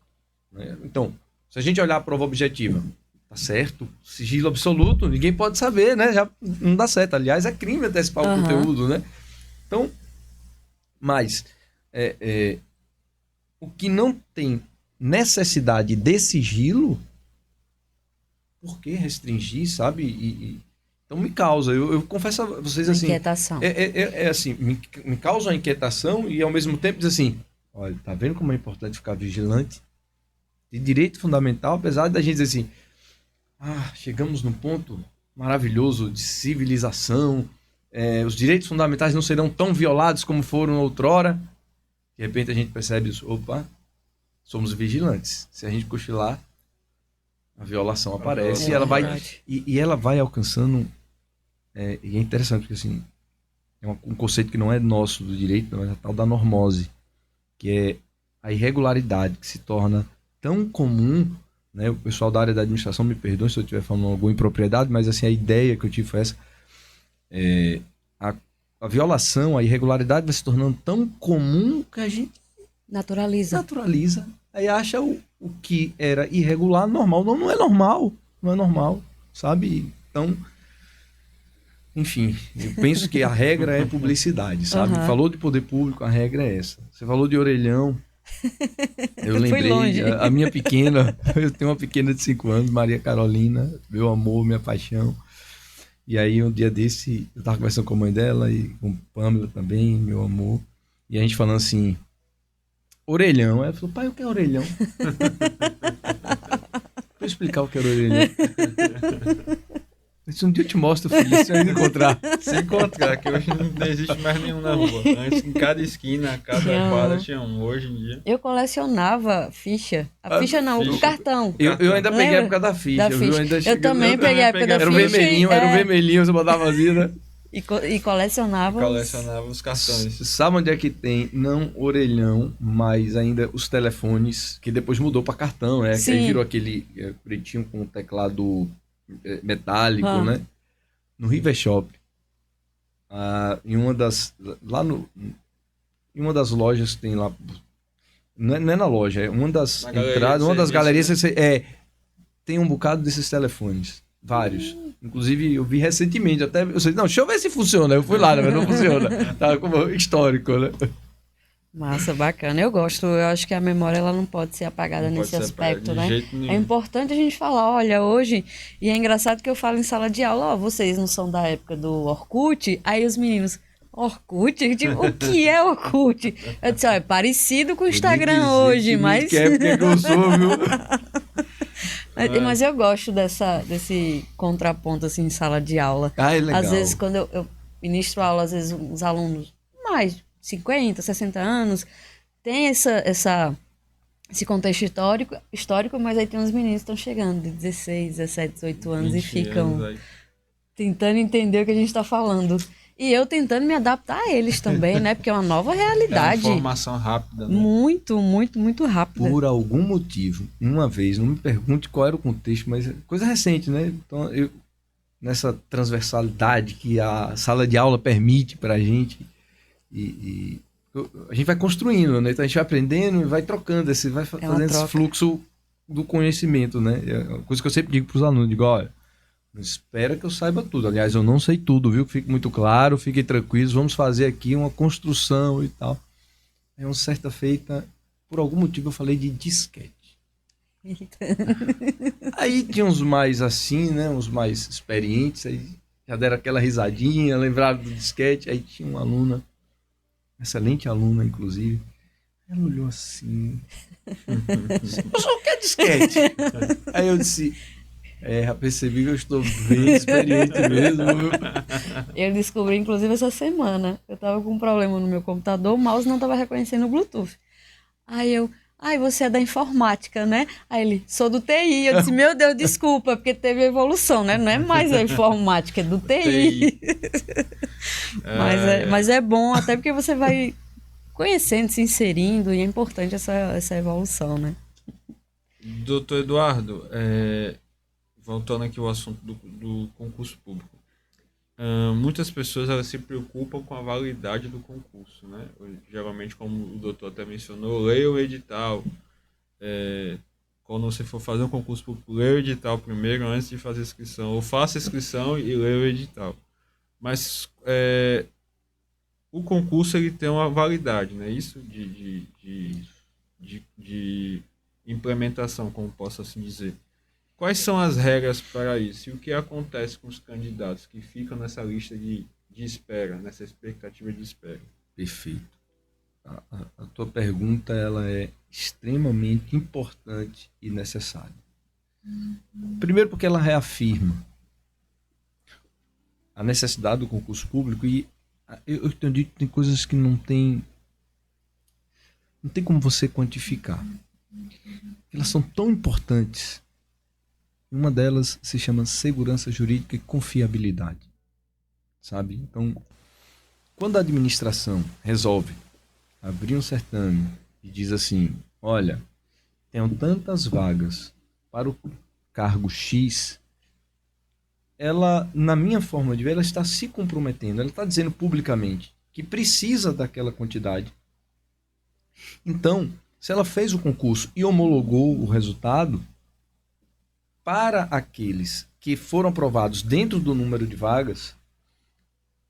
Né? Então, se a gente olhar a prova objetiva, tá certo, sigilo absoluto, ninguém pode saber, né? Já não dá certo. Aliás, é crime antecipar o conteúdo, né? Então, mas o que não tem necessidade de sigilo, por que restringir, sabe? Então me causa, eu confesso a vocês assim... Inquietação. Assim, me causa uma inquietação e ao mesmo tempo diz assim, olha, tá vendo como é importante ficar vigilante? De direito fundamental, apesar da gente dizer assim, chegamos num ponto maravilhoso de civilização, os direitos fundamentais não serão tão violados como foram outrora. De repente a gente percebe isso, opa, somos vigilantes. Se a gente cochilar, a violação aparece e ela vai alcançando... e é interessante porque assim, é um conceito que não é nosso do direito, mas é a tal da normose, que é a irregularidade que se torna tão comum, né? O pessoal da área da administração me perdoe se eu estiver falando alguma impropriedade, mas assim, a ideia que eu tive foi essa. A violação, a irregularidade vai se tornando tão comum que a gente naturaliza. Aí acha o que era irregular normal. Não é normal. Não é normal, sabe? Então, enfim, eu penso que a regra é publicidade, sabe? Falou de poder público, a regra é essa. Você falou de orelhão. Eu lembrei, a minha pequena, eu tenho uma pequena de 5 anos, Maria Carolina, meu amor, minha paixão. E aí um dia desse, eu tava conversando com a mãe dela e com Pamela também, meu amor. E a gente falando assim, orelhão. Ela falou, pai, o que é orelhão? Vou explicar o que é orelhão. Um dia eu te mostro, filho, se eu encontrar. Se encontrar, que hoje não existe mais nenhum na rua. Antes, em cada esquina, cada quadra tinha um. Hoje em dia... Eu colecionava ficha. A ficha não, o cartão. Eu ainda peguei a época da ficha. Eu também peguei a época da ficha. Era o vermelhinho, você botava vazia, né? E colecionava. Colecionava os cartões. Sabe onde é que tem? Não orelhão, mas ainda os telefones, que depois mudou para cartão, né? Que aí virou aquele pretinho com o teclado... metálico, né? No River Shop, em uma das... lá no em uma das lojas que tem lá. Não é na loja, é uma das entradas, uma das galerias. Né? Tem um bocado desses telefones. Vários. Inclusive, eu vi recentemente, até. Eu sei, não, deixa eu ver se funciona. Eu fui lá, mas não funciona. Tá como histórico, né? Massa, bacana. Eu gosto, eu acho que a memória ela não pode ser apagada nesse aspecto, né? É importante a gente falar, olha, hoje, e é engraçado que eu falo em sala de aula, ó, vocês não são da época do Orkut, aí os meninos, Orkut? Tipo, o que é Orkut? Eu disse, ó, é parecido com o Instagram hoje, mas... Que época que eu sou, viu? Mas eu gosto desse contraponto, assim, em sala de aula. Ah, é legal. Às vezes, quando eu ministro aula, às vezes, uns alunos mais 50, 60 anos, tem esse contexto histórico, mas aí tem uns meninos que estão chegando de 16, 17, 18 anos e ficam tentando entender o que a gente está falando. E eu tentando me adaptar a eles também, né? Porque é uma nova realidade. É uma informação rápida, né? Muito, muito, muito rápida. Por algum motivo, uma vez, não me pergunte qual era o contexto, mas coisa recente, né? Então, nessa transversalidade que a sala de aula permite pra gente, a gente vai construindo, né? Então a gente vai aprendendo e vai trocando, vai fazendo esse fluxo do conhecimento, né? É uma coisa que eu sempre digo para os alunos, digo, olha, não espera que eu saiba tudo. Aliás, eu não sei tudo, viu? Fique muito claro, fiquem tranquilos, vamos fazer aqui uma construção e tal. Aí uma certa feita, por algum motivo eu falei de disquete. Aí tinha uns mais assim, né? Uns mais experientes, aí já deram aquela risadinha, lembraram do disquete, aí tinha uma aluna, excelente aluna, inclusive. Ela olhou assim. Professor, o que é disquete? Aí eu disse, já percebi que eu estou bem experiente mesmo. Eu descobri, inclusive, essa semana. Eu tava com um problema no meu computador, o mouse não tava reconhecendo o Bluetooth. Aí você é da informática, né? Aí ele, sou do TI. Eu disse, meu Deus, desculpa, porque teve evolução, né? Não é mais a informática, é do TI. Mas é bom, até porque você vai conhecendo, se inserindo, e é importante essa evolução, né? Doutor Eduardo, voltando aqui ao assunto do concurso público. Muitas pessoas elas se preocupam com a validade do concurso, né? Geralmente, como o doutor até mencionou, leia o edital. Quando você for fazer um concurso público, leia o edital primeiro antes de fazer a inscrição, ou faça a inscrição e leia o edital. Mas o concurso ele tem uma validade, né? Isso de implementação, como posso assim dizer. Quais são as regras para isso? E o que acontece com os candidatos que ficam nessa lista de espera, nessa expectativa de espera? Perfeito. A tua pergunta ela é extremamente importante e necessária. Primeiro porque ela reafirma a necessidade do concurso público e eu tenho dito que tem coisas que não tem como você quantificar. Elas são tão importantes. Uma delas se chama segurança jurídica e confiabilidade. Sabe? Então, quando a administração resolve abrir um certame e diz assim, olha, tenho tantas vagas para o cargo X, ela, na minha forma de ver, ela está se comprometendo, ela está dizendo publicamente que precisa daquela quantidade. Então, se ela fez o concurso e homologou o resultado, para aqueles que foram aprovados dentro do número de vagas,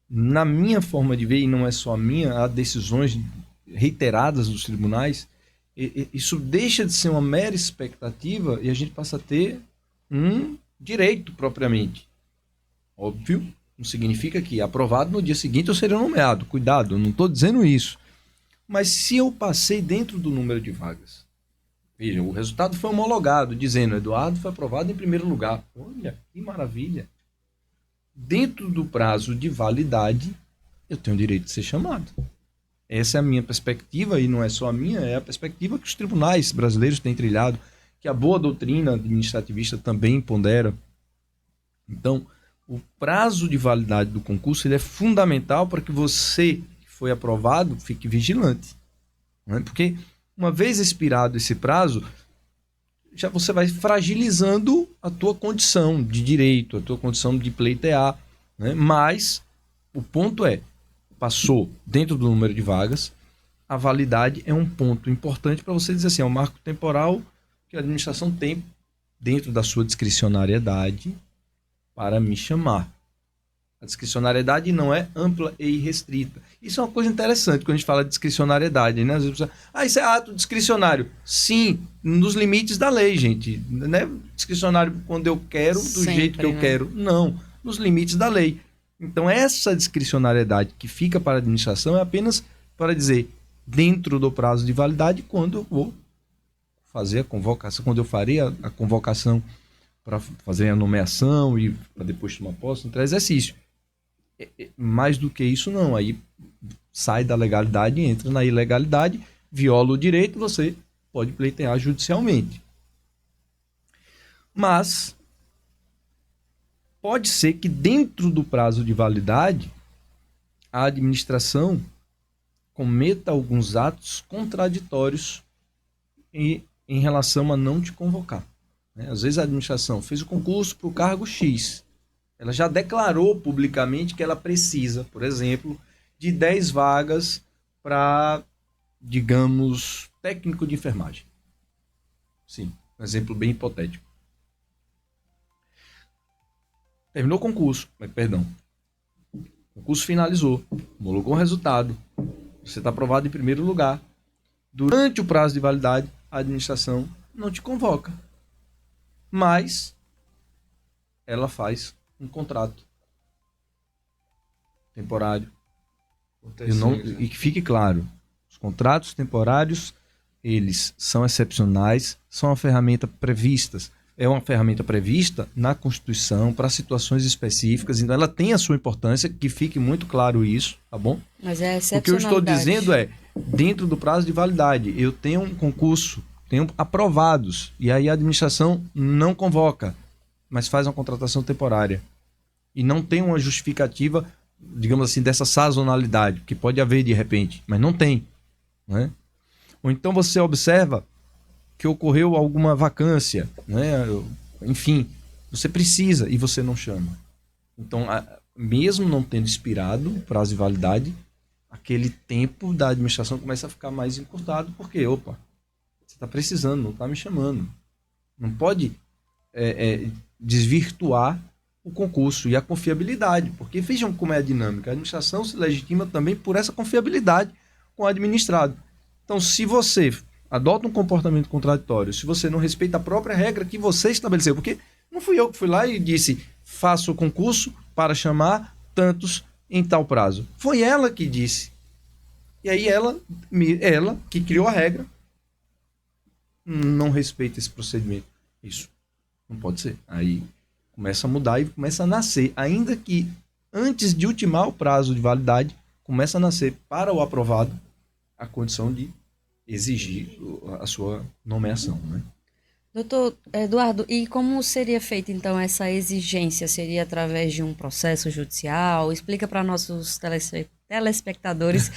na minha forma de ver, e não é só a minha, há decisões reiteradas dos tribunais, isso deixa de ser uma mera expectativa e a gente passa a ter um direito propriamente. Óbvio, não significa que aprovado no dia seguinte eu serei nomeado. Cuidado, eu não estou dizendo isso. Mas se eu passei dentro do número de vagas, veja, o resultado foi homologado, dizendo Eduardo foi aprovado em primeiro lugar. Olha, que maravilha. Dentro do prazo de validade, eu tenho o direito de ser chamado. Essa é a minha perspectiva, e não é só a minha, é a perspectiva que os tribunais brasileiros têm trilhado, que a boa doutrina administrativista também pondera. Então, o prazo de validade do concurso ele é fundamental para que você, que foi aprovado, fique vigilante. Não é? Porque uma vez expirado esse prazo, já você vai fragilizando a tua condição de direito, a tua condição de pleitear, né? Mas o ponto é, passou dentro do número de vagas, a validade é um ponto importante para você dizer assim, é um marco temporal que a administração tem dentro da sua discricionariedade para me chamar. A discricionariedade não é ampla e irrestrita. Isso é uma coisa interessante quando a gente fala de discricionariedade, né? Às vezes você, isso é ato discricionário. Sim, nos limites da lei, gente. Não é discricionário quando eu quero, do Sempre, jeito que eu quero. Não, nos limites da lei. Então, essa discricionariedade que fica para a administração é apenas para dizer, dentro do prazo de validade, quando eu vou fazer a convocação, quando eu farei a convocação para fazer a nomeação e para depois tomar posse, entrar exercício. Mais do que isso, não. Aí sai da legalidade, entra na ilegalidade, viola o direito, você pode pleitear judicialmente. Mas pode ser que dentro do prazo de validade a administração cometa alguns atos contraditórios em relação a não te convocar. Às vezes a administração fez o concurso para o cargo X. Ela já declarou publicamente que ela precisa, por exemplo, de 10 vagas para, digamos, técnico de enfermagem. Sim, um exemplo bem hipotético. Terminou o concurso, o concurso finalizou, homologou o resultado, você está aprovado em primeiro lugar. Durante o prazo de validade, a administração não te convoca, mas ela faz um contrato temporário. E que fique claro, os contratos temporários, eles são excepcionais, são uma ferramenta é uma ferramenta prevista na Constituição para situações específicas, então ela tem a sua importância, que fique muito claro isso, tá bom? Mas é O que eu estou excepcionalidade. dizendo é, dentro do prazo de validade, eu tenho um concurso, tenho aprovados, e aí a administração não convoca, mas faz uma contratação temporária. E não tem uma justificativa, digamos assim, dessa sazonalidade, que pode haver de repente, mas não tem. Né? Ou então você observa que ocorreu alguma vacância, né? Enfim, você precisa e você não chama. Então, mesmo não tendo expirado o prazo de validade, aquele tempo da administração começa a ficar mais encurtado, porque, opa, você está precisando, não está me chamando. Não pode desvirtuar o concurso e a confiabilidade, porque vejam como é a dinâmica. A administração se legitima também por essa confiabilidade com o administrado. Então, se você adota um comportamento contraditório, se você não respeita a própria regra que você estabeleceu, porque não fui eu que fui lá e disse, faça o concurso para chamar tantos em tal prazo. Foi ela que disse. E aí ela que criou a regra, não respeita esse procedimento. Isso não pode ser. Aí começa a mudar e começa a nascer, ainda que antes de ultimar o prazo de validade, começa a nascer para o aprovado a condição de exigir a sua nomeação, né? Doutor Eduardo, e como seria feita então essa exigência? Seria através de um processo judicial? Explica para nossos telespectadores,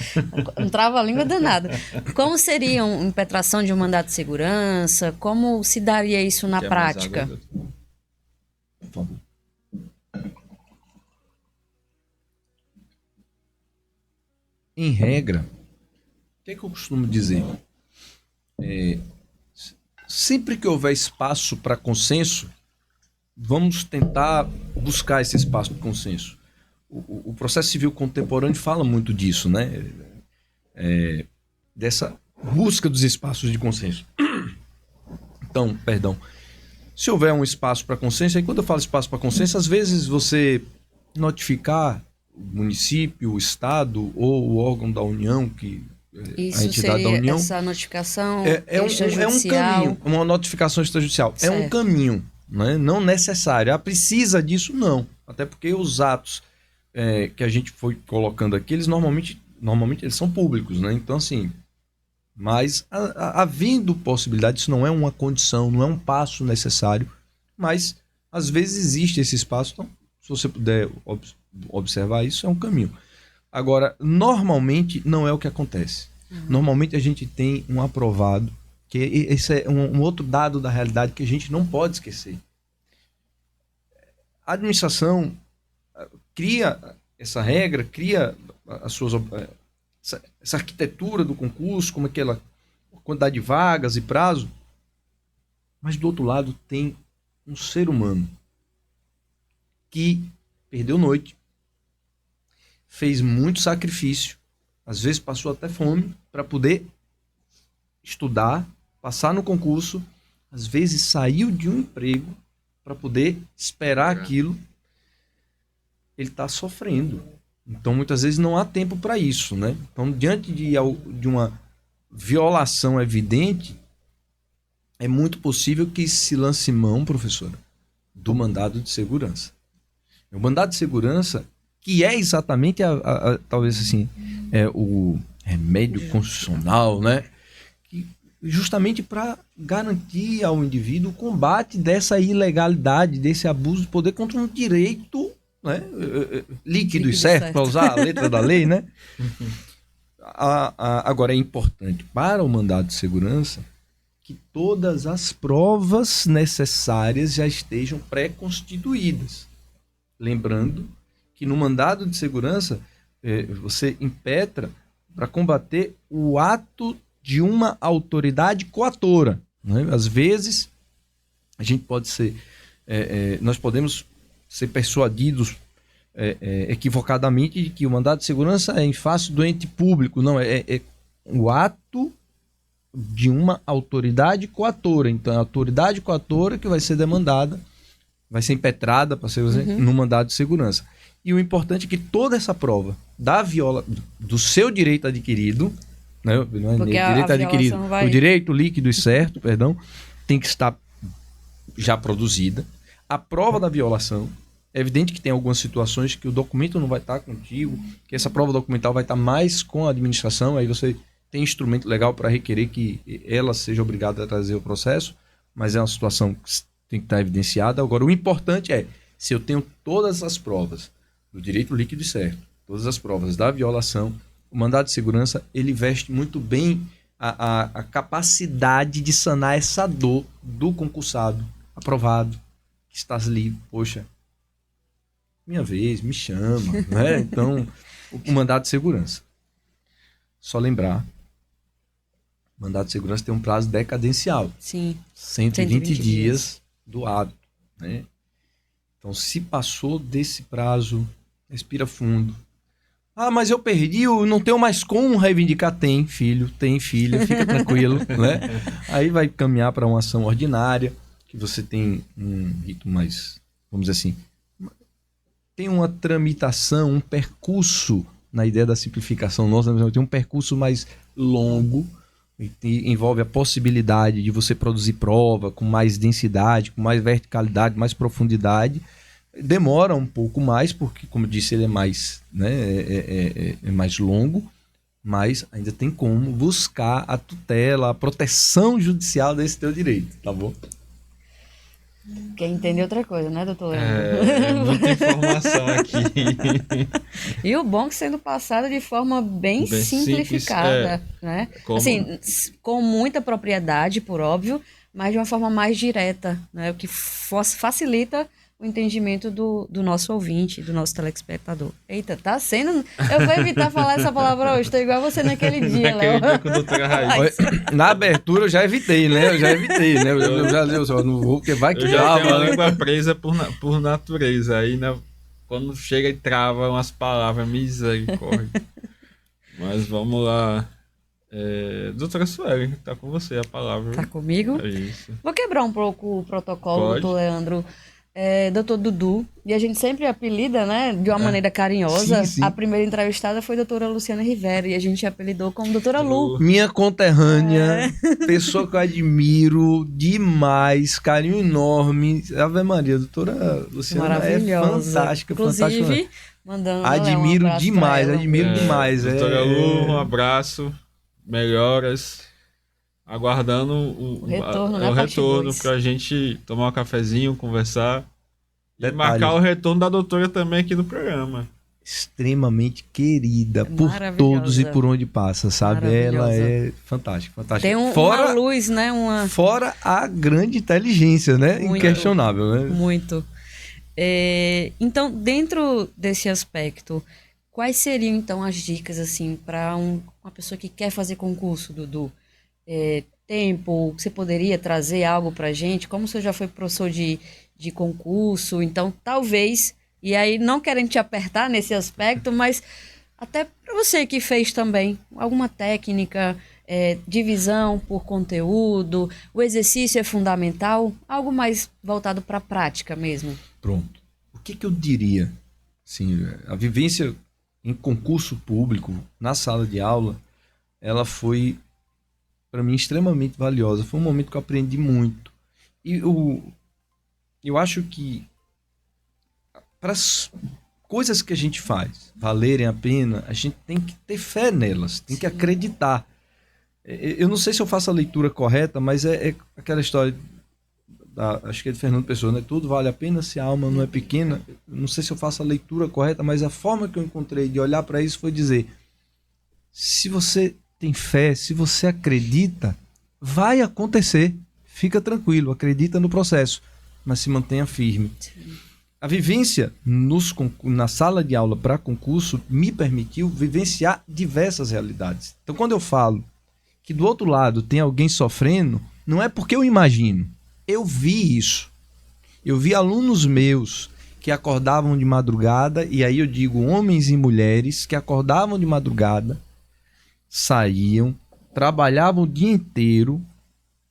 um trava-língua danado. Como seria uma impetração de um mandato de segurança? Como se daria isso na prática? Por favor. Em regra, o que é que eu costumo dizer? Sempre que houver espaço para consenso, vamos tentar buscar esse espaço para consenso. O processo civil contemporâneo fala muito disso, né? Dessa busca dos espaços de consenso. Então, se houver um espaço para consenso, aí quando eu falo espaço para consenso, às vezes você notificar o município, o estado ou o órgão da União, Isso a entidade da seria União, essa notificação é um caminho, uma notificação extrajudicial. Certo. É um caminho, né? Não necessário. Precisa disso? Não. Até porque os atos que a gente foi colocando aqui, eles normalmente eles são públicos, né? Então, assim, mas havendo possibilidade, isso não é uma condição, não é um passo necessário, mas às vezes existe esse espaço, então, se você puder observar isso, é um caminho. Agora, normalmente não é o que acontece. Normalmente a gente tem um aprovado, que esse é um outro dado da realidade que a gente não pode esquecer. A administração cria essa regra, cria as suas essa arquitetura do concurso, como aquela quantidade de vagas e prazo. Mas do outro lado tem um ser humano que perdeu noite, fez muito sacrifício, às vezes passou até fome para poder estudar, passar no concurso, às vezes saiu de um emprego para poder esperar aquilo. Ele está sofrendo. Então, muitas vezes não há tempo para isso, né? Então, diante de uma violação evidente, é muito possível que se lance mão, professora, do mandado de segurança. O mandado de segurança, que é exatamente, talvez assim, o remédio constitucional, né? Que, justamente para garantir ao indivíduo o combate dessa ilegalidade, desse abuso de poder contra um direito, né, líquido e certo, para usar a letra da lei, né? Agora, é importante para o mandado de segurança que todas as provas necessárias já estejam pré-constituídas. Lembrando que no mandado de segurança você impetra para combater o ato de uma autoridade coatora, né? Às vezes a gente pode ser, nós podemos ser persuadidos equivocadamente de que o mandado de segurança é em face do ente público. Não, é o ato de uma autoridade coatora. Então, é a autoridade coatora que vai ser demandada, vai ser impetrada para ser no mandado de segurança. E o importante é que toda essa prova do seu direito adquirido, né, não é direito adquirido, o direito líquido e certo, perdão, tem que estar já produzida. A prova da violação, é evidente que tem algumas situações que o documento não vai estar contigo, que essa prova documental vai estar mais com a administração, aí você tem instrumento legal para requerer que ela seja obrigada a trazer o processo, mas é uma situação que tem que estar evidenciada. Agora, o importante é, se eu tenho todas as provas do direito líquido e certo, todas as provas da violação, o mandado de segurança, ele veste muito bem a capacidade de sanar essa dor do concursado, aprovado, que está ali, poxa, minha vez, me chama, né? Então, o mandado de segurança. Só lembrar, o mandado de segurança tem um prazo decadencial. Sim. 120 dias do ato, né? Então, se passou desse prazo, respira fundo. Ah, mas eu perdi, eu não tenho mais como reivindicar. Tem filho, tem filha, fica tranquilo, né? Aí vai caminhar para uma ação ordinária, que você tem um rito mais, vamos dizer assim, tem uma tramitação, um percurso, na ideia da simplificação nossa, tem um percurso mais longo, e envolve a possibilidade de você produzir prova com mais densidade, com mais verticalidade, mais profundidade. Demora um pouco mais, porque, como eu disse, ele é mais, né, é mais longo, mas ainda tem como buscar a tutela, a proteção judicial desse teu direito, tá bom? Quer entender outra coisa, né, doutor Leandro? É muita informação aqui. E o bom é que sendo passado de forma bem simplificada, né? Como... Assim, com muita propriedade, por óbvio, mas de uma forma mais direta, né? O que facilita o entendimento do nosso ouvinte, do nosso telespectador. Eita, tá sendo... Eu vou evitar falar essa palavra hoje, tô igual você naquele dia, Léo. Naquele dia com a doutora Raíssa. Na abertura eu já evitei, né? Eu já não vou, porque vai que eu já tenho a língua presa por natureza. Aí, né, quando chega e trava umas palavras, misericórdia. Mas vamos lá. Doutora Sueli, tá com você a palavra. Tá comigo? É isso. Vou quebrar um pouco o protocolo, Pode. doutor Leandro. Doutor Dudu, e a gente sempre apelida, né, de uma maneira carinhosa. Sim. A primeira entrevistada foi a doutora Luciana Rivera, e a gente apelidou como doutora Lu. Minha conterrânea, pessoa que eu admiro demais, carinho enorme. Ave Maria, doutora Luciana maravilhosa. É fantástica, inclusive, fantástica. mandando Admiro demais, admiro demais. Doutora Lu, um abraço, melhoras. Aguardando o retorno pra gente tomar um cafezinho, conversar. E marcar o retorno da doutora também aqui no programa. Extremamente querida por todos e por onde passa, sabe? Ela é fantástica, fantástica. Tem uma luz, né? Fora a grande inteligência, né? Muito, inquestionável, né? Muito. Então, dentro desse aspecto, Quais seriam, então, as dicas, assim, para uma pessoa que quer fazer concurso, Dudu? Tempo, você poderia trazer algo para gente? Como você já foi professor de concurso, então talvez, e aí não querendo te apertar nesse aspecto, mas até para você que fez também alguma técnica, divisão por conteúdo, o exercício é fundamental, algo mais voltado para a prática mesmo. Pronto. O que eu diria? Assim, a vivência em concurso público, na sala de aula, ela foi, para mim, extremamente valiosa. Foi um momento que eu aprendi muito. E eu acho que para as coisas que a gente faz valerem a pena, a gente tem que ter fé nelas, tem que acreditar. Eu não sei se eu faço a leitura correta, mas é aquela história, acho que é de Fernando Pessoa, né? Tudo vale a pena se a alma não é pequena. Eu não sei se eu faço a leitura correta, mas a forma que eu encontrei de olhar para isso foi dizer: se você tem fé, se você acredita, vai acontecer. Fica tranquilo, acredita no processo, mas se mantenha firme. Sim. A vivência na sala de aula para concurso me permitiu vivenciar diversas realidades. Então, quando eu falo que do outro lado tem alguém sofrendo, não é porque eu imagino. Eu vi isso. Eu vi alunos meus que acordavam de madrugada, e aí eu digo homens e mulheres que acordavam de madrugada, saíam, trabalhavam o dia inteiro,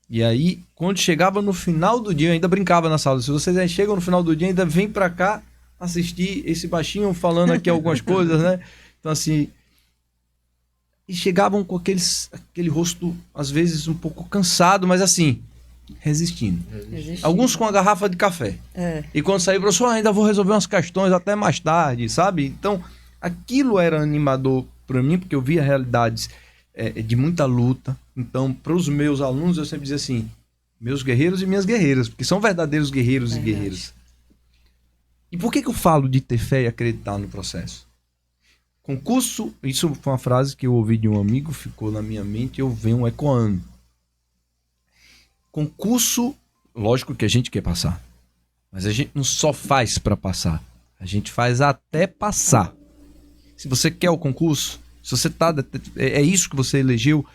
e aí quando chegava no final do dia, eu ainda brincava na sala, se vocês chegam no final do dia, ainda vem pra cá assistir esse baixinho falando aqui algumas coisas, né? Então assim, e chegavam com aquele rosto às vezes um pouco cansado, mas assim, resistindo. Alguns com uma garrafa de café. E quando saí, professor, ainda vou resolver umas questões até mais tarde, sabe? Então, aquilo era animador para mim, porque eu via realidades de muita luta. Então, para os meus alunos, eu sempre dizia assim, meus guerreiros e minhas guerreiras, porque são verdadeiros guerreiros e guerreiras. E por que eu falo de ter fé e acreditar no processo? Concurso, isso foi uma frase que eu ouvi de um amigo, ficou na minha mente e eu venho ecoando. Concurso, lógico que a gente quer passar, mas a gente não só faz para passar, a gente faz até passar. Se você quer o concurso, se você é isso que você elegeu,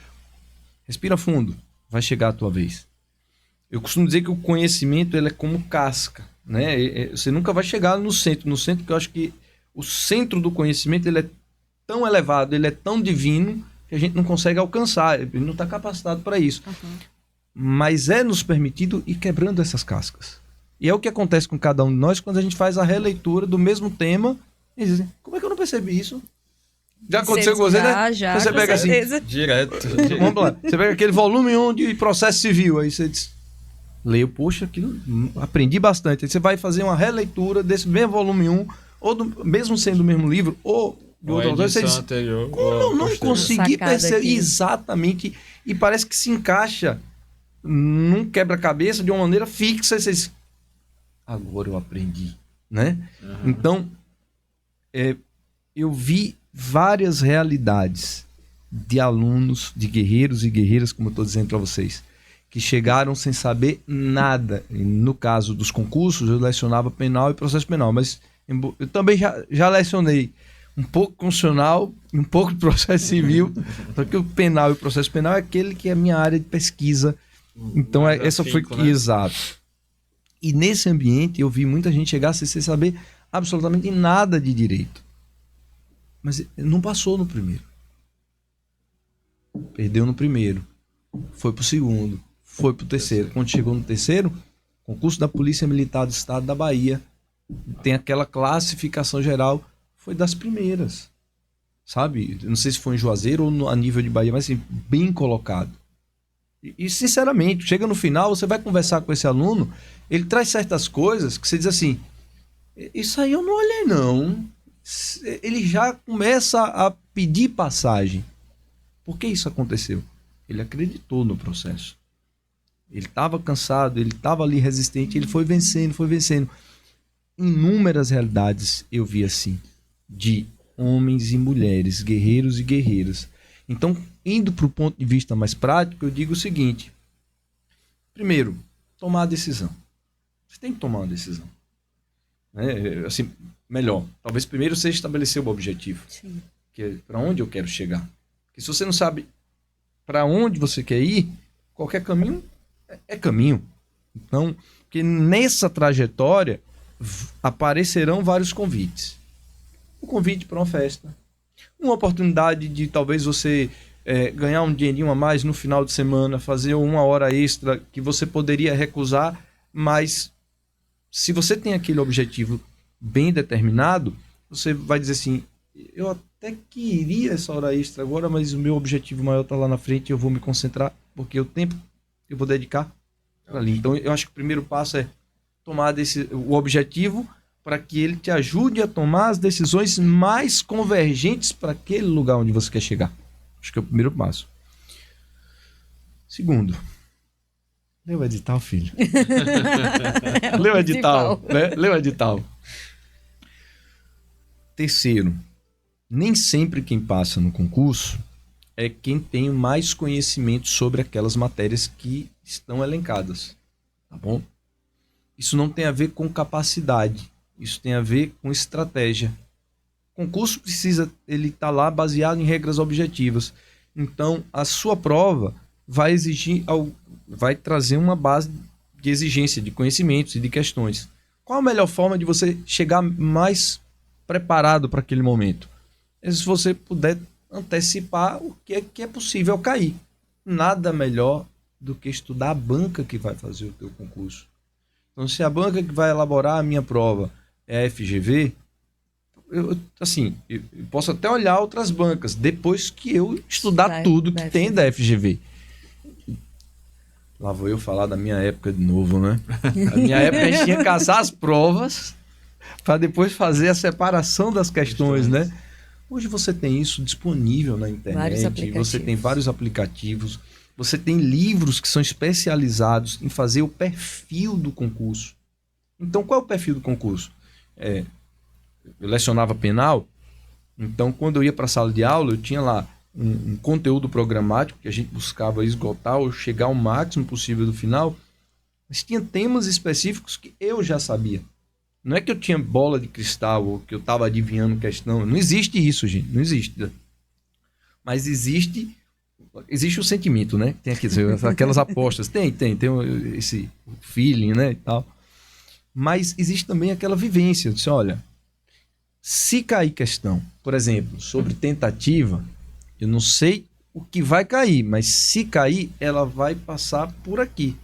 respira fundo, vai chegar a tua vez. Eu costumo dizer que o conhecimento ele é como casca, né? Você nunca vai chegar no centro que eu acho que o centro do conhecimento ele é tão elevado, ele é tão divino que a gente não consegue alcançar, ele não está capacitado para isso. Mas é nos permitido ir quebrando essas cascas. E é o que acontece com cada um de nós quando a gente faz a releitura do mesmo tema e diz, como é que eu não percebi isso? Já aconteceu com você, né? Já, você pega assim, direto. Vamos lá. Você pega aquele volume 1 de processo civil, aí você diz, leio, poxa, aquilo, aprendi bastante. Aí você vai fazer uma releitura desse mesmo volume 1, ou mesmo sendo o mesmo livro, ou de outro autor, você diz, anterior, como eu não consegui perceber aqui. exatamente, e parece que se encaixa num quebra-cabeça de uma maneira fixa, e você diz, agora eu aprendi, né? Então, eu vi várias realidades de alunos, de guerreiros e guerreiras, como eu estou dizendo para vocês, que chegaram sem saber nada. E no caso dos concursos, eu lecionava penal e processo penal, mas eu também já lecionei um pouco constitucional e um pouco de processo civil, só que o penal e o processo penal é aquele que é a minha área de pesquisa. Então, essa foi né? Exato. E nesse ambiente eu vi muita gente chegar sem saber absolutamente nada de direito. Mas não passou no primeiro. Perdeu no primeiro. Foi pro segundo. Foi pro terceiro. Quando chegou no terceiro, concurso da Polícia Militar do Estado da Bahia, tem aquela classificação geral, foi das primeiras. Sabe? Não sei se foi em Juazeiro ou a nível de Bahia, mas assim, bem colocado. E sinceramente, chega no final, você vai conversar com esse aluno, ele traz certas coisas que você diz assim, isso aí eu não olhei não. Ele já começa a pedir passagem. Por que isso aconteceu? Ele acreditou no processo. Ele estava cansado, ele estava ali resistente, ele foi vencendo, foi vencendo. Inúmeras realidades eu vi assim, de homens e mulheres, guerreiros e guerreiras. Então, indo para o ponto de vista mais prático, eu digo o seguinte. Primeiro, tomar a decisão. Você tem que tomar uma decisão. Assim, melhor. Talvez primeiro você estabelecer o objetivo. Sim. Que é para onde eu quero chegar. Porque se você não sabe para onde você quer ir, qualquer caminho é caminho. Então, porque nessa trajetória aparecerão vários convites. Um convite para uma festa. Uma oportunidade de talvez você ganhar um dinheirinho a mais no final de semana, fazer uma hora extra que você poderia recusar, mas se você tem aquele objetivo bem determinado, você vai dizer assim, eu até queria essa hora extra agora, mas o meu objetivo maior está lá na frente e eu vou me concentrar, porque o tempo eu vou dedicar ali. Então eu acho que o primeiro passo é tomar o objetivo para que ele te ajude a tomar as decisões mais convergentes para aquele lugar onde você quer chegar. Acho que é o primeiro passo. Segundo, lê o edital, filho. Lê o edital, né? Lê o edital. Terceiro, nem sempre quem passa no concurso é quem tem mais conhecimento sobre aquelas matérias que estão elencadas, tá bom? Isso não tem a ver com capacidade, isso tem a ver com estratégia. O concurso ele está lá baseado em regras objetivas. Então, a sua prova vai trazer uma base de exigência, de conhecimentos e de questões. Qual a melhor forma de você chegar mais preparado para aquele momento? É se você puder antecipar o que é possível cair. Nada melhor do que estudar a banca que vai fazer o teu concurso. Então, se a banca que vai elaborar a minha prova é a FGV, eu posso até olhar outras bancas, depois que eu estudar tudo que tem da FGV. Lá vou eu falar da minha época de novo, né? Na minha época a gente tinha que caçar as provas para depois fazer a separação das questões, né? Hoje você tem isso disponível na internet, você tem vários aplicativos, você tem livros que são especializados em fazer o perfil do concurso. Então, qual é o perfil do concurso? Eu lecionava penal, então quando eu ia para a sala de aula, eu tinha lá um conteúdo programático que a gente buscava esgotar ou chegar ao máximo possível do final, mas tinha temas específicos que eu já sabia. Não é que eu tinha bola de cristal ou que eu estava adivinhando questão. Não existe isso, gente. Não existe. Mas existe o sentimento, né? Tem aquelas apostas. Tem esse feeling, né? E tal. Mas existe também aquela vivência. Eu disse, olha, se cair questão, por exemplo, sobre tentativa, eu não sei o que vai cair, mas se cair, ela vai passar por aqui.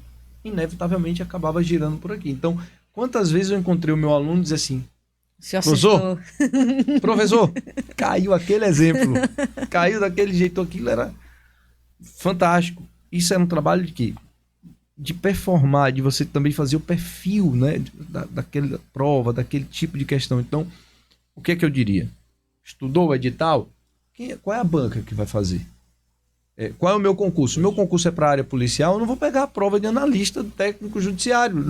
Inevitavelmente acabava girando por aqui. Então, quantas vezes eu encontrei o meu aluno e dizer assim, professor, caiu aquele exemplo, caiu daquele jeito, aquilo era fantástico. Isso era um trabalho de quê? De performar, de você também fazer o perfil, né, daquela prova, daquele tipo de questão. Então, o que é que eu diria? Estudou o edital? Qual é a banca que vai fazer? Qual é o meu concurso? O meu concurso é para a área policial, eu não vou pegar a prova de analista do técnico judiciário.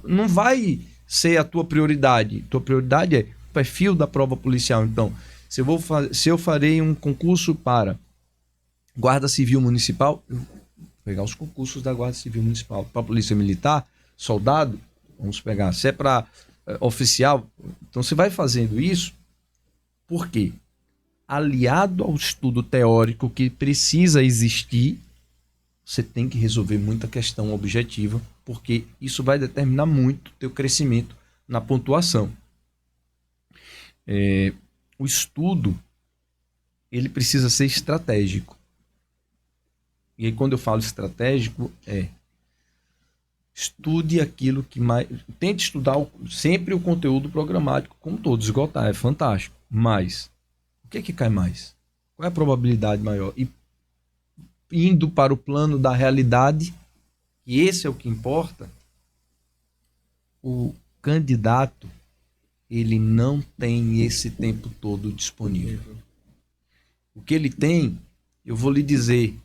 Não vai ser a tua prioridade. Tua prioridade é o perfil da prova policial. Então, se eu farei um concurso para Guarda Civil Municipal, eu vou pegar os concursos da Guarda Civil Municipal. Para a Polícia Militar, soldado, vamos pegar. Se é para oficial, então você vai fazendo isso. Por quê? Aliado ao estudo teórico que precisa existir, você tem que resolver muita questão objetiva, porque isso vai determinar muito o teu crescimento na pontuação. O estudo, ele precisa ser estratégico. E aí, quando eu falo estratégico, estude aquilo que mais... Tente estudar sempre o conteúdo programático, como todo, esgotar, é fantástico. Mas, o que cai mais? Qual é a probabilidade maior? E indo para o plano da realidade, e esse é o que importa, o candidato, ele não tem esse tempo todo disponível. O que ele tem, eu vou lhe dizer,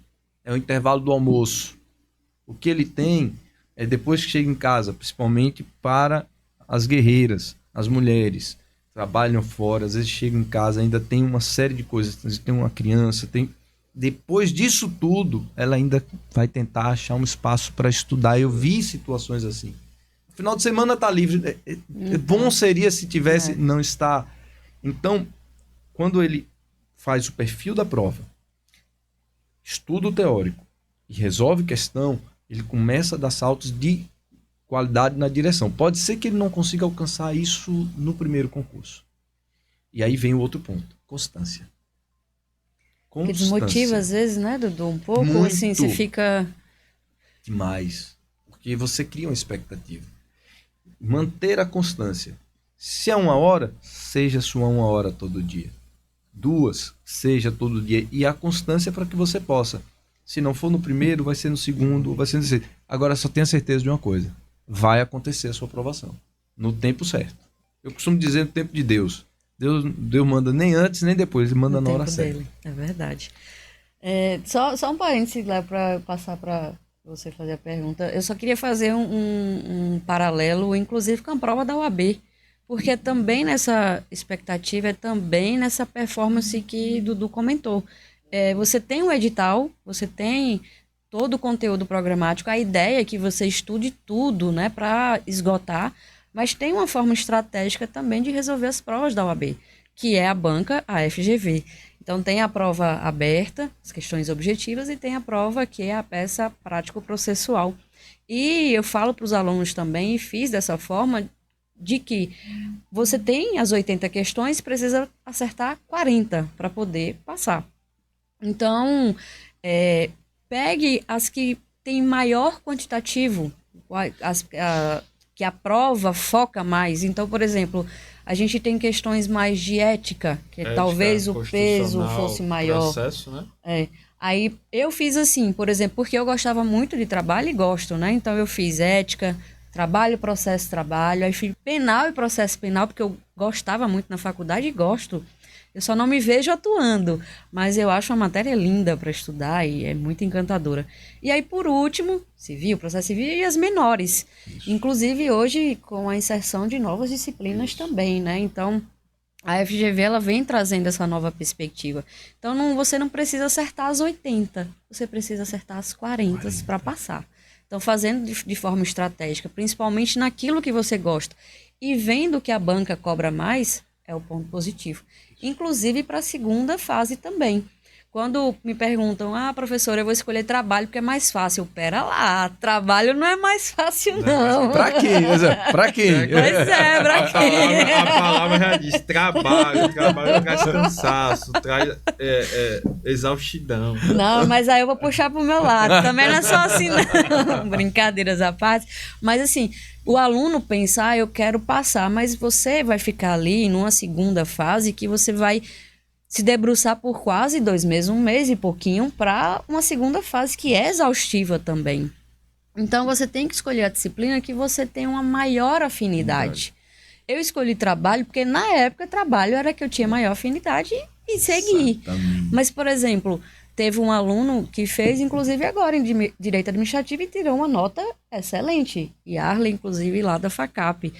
é o intervalo do almoço. O que ele tem é depois que chega em casa, principalmente para as guerreiras, as mulheres, trabalham fora, às vezes chegam em casa, ainda tem uma série de coisas, tem uma criança, depois disso tudo, ela ainda vai tentar achar um espaço para estudar. Eu vi situações assim. Final de semana tá livre. Bom seria se tivesse, não está. Então, quando ele faz o perfil da prova, estuda o teórico e resolve questão, ele começa a dar saltos de qualidade na direção. Pode ser que ele não consiga alcançar isso no primeiro concurso. E aí vem o outro ponto, constância. Que desmotiva às vezes, né, Dudu? Um pouco, Muito. assim, você fica... Demais. Porque você cria uma expectativa. Manter a constância. Se é 1 hora, seja sua 1 hora todo dia. 2, seja todo dia. E a constância para que você possa. Se não for no primeiro, vai ser no segundo, vai ser no terceiro. Agora, só tenha certeza de uma coisa. Vai acontecer a sua aprovação. No tempo certo. Eu costumo dizer no tempo de Deus. Deus manda nem antes, nem depois. Ele manda na hora certa. É verdade. Só um parênteses lá para passar para você fazer a pergunta. Eu só queria fazer um paralelo, inclusive com a prova da UAB. Porque é também nessa expectativa, é também nessa performance que Dudu comentou. Você tem um edital, você tem todo o conteúdo programático, a ideia é que você estude tudo, né, para esgotar, mas tem uma forma estratégica também de resolver as provas da UAB, que é a banca, a FGV. Então tem a prova aberta, as questões objetivas, e tem a prova que é a peça prático-processual. E eu falo para os alunos também, e fiz dessa forma, de que você tem as 80 questões, precisa acertar 40 para poder passar. Então, pegue as que têm maior quantitativo, que a prova foca mais. Então, por exemplo, a gente tem questões mais de ética, que talvez o peso fosse maior. Processo, né? Aí eu fiz assim, por exemplo, porque eu gostava muito de trabalho e gosto, né? Então eu fiz ética, trabalho, processo, trabalho. Aí fiz penal e processo penal, porque eu gostava muito na faculdade e gosto. Eu só não me vejo atuando, mas eu acho uma matéria linda para estudar e é muito encantadora. E aí, por último, civil, processo civil e as menores. Isso. Inclusive, hoje, com a inserção de novas disciplinas também, né? Então, a FGV, ela vem trazendo essa nova perspectiva. Então, você não precisa acertar as 80, você precisa acertar as 40 para passar. Então, fazendo de forma estratégica, principalmente naquilo que você gosta, e vendo que a banca cobra mais, é o ponto positivo. Inclusive para a segunda fase também. Quando me perguntam, professora, eu vou escolher trabalho porque é mais fácil. Pera lá, trabalho não é mais fácil, não. Pra quê? Pra quê? Pois é, pra quê? A palavra já diz, trabalho traz cansaço, traz exaustidão. Não, mas aí eu vou puxar pro meu lado. Também não é só assim, não. Brincadeiras à parte. Mas assim, o aluno pensa, eu quero passar, mas você vai ficar ali numa segunda fase que você vai se debruçar por quase 2 meses, 1 mês e pouquinho, para uma segunda fase que é exaustiva também. Então, você tem que escolher a disciplina que você tem uma maior afinidade. Eu escolhi trabalho porque, na época, trabalho era que eu tinha maior afinidade e segui. Exatamente. Mas, por exemplo, teve um aluno que fez, inclusive, agora em Direito Administrativo e tirou uma nota excelente. E Arley, inclusive, lá da FACAP.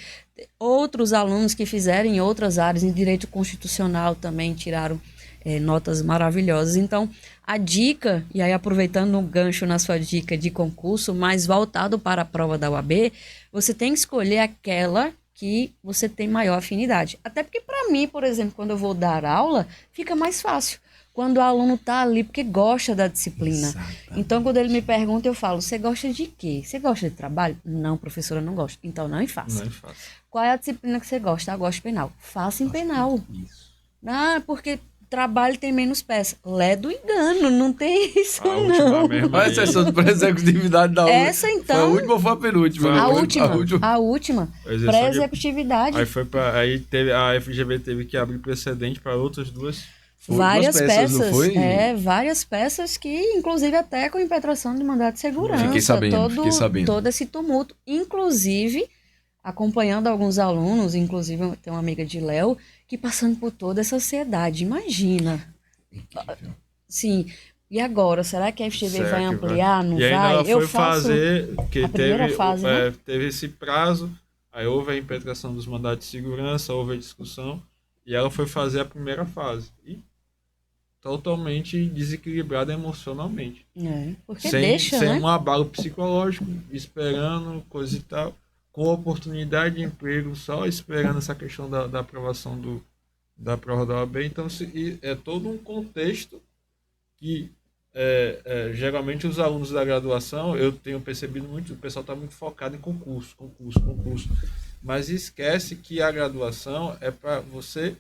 Outros alunos que fizeram em outras áreas, em Direito Constitucional também tiraram notas maravilhosas. Então, a dica, e aí aproveitando o gancho na sua dica de concurso, mais voltado para a prova da UAB, você tem que escolher aquela que você tem maior afinidade. Até porque, para mim, por exemplo, quando eu vou dar aula, fica mais fácil. Quando o aluno está ali porque gosta da disciplina. Exatamente. Então, quando ele me pergunta, eu falo, você gosta de quê? Você gosta de trabalho? Não, professora, não gosto. Então, não faça. Não é fácil. Qual é a disciplina que você gosta? Eu gosto de penal. Faça em penal. Isso. Porque trabalho tem menos peça. Ledo engano, não tem isso, A última não. mesmo Olha a aí. sessão de pré-executividade da última. Essa, então, Foi a última ou foi a penúltima? A última. Execução Pré-executividade. Aí teve, a FGV teve que abrir precedente para outras duas. Várias duas peças, não foi? Várias peças que, inclusive, até com impetração de mandado de segurança. Fiquei sabendo. Todo esse tumulto. Inclusive, acompanhando alguns alunos, inclusive eu tenho uma amiga de Léo, que passando por toda essa ansiedade. Imagina. Incrível. Sim. E agora, será que a FGV Será vai que ampliar? Não E ainda vai? ela foi fazer, que a primeira teve, fase, né? teve esse prazo, aí houve a impetração dos mandados de segurança, houve a discussão, e ela foi fazer a primeira fase. E totalmente desequilibrada emocionalmente. Porque sem deixa, sem né? um abalo psicológico, esperando, coisa e tal. com oportunidade de emprego, só esperando essa questão da aprovação da prova da OAB. Então, é todo um contexto que geralmente os alunos da graduação, eu tenho percebido muito, o pessoal está muito focado em concurso, mas esquece que a graduação é para você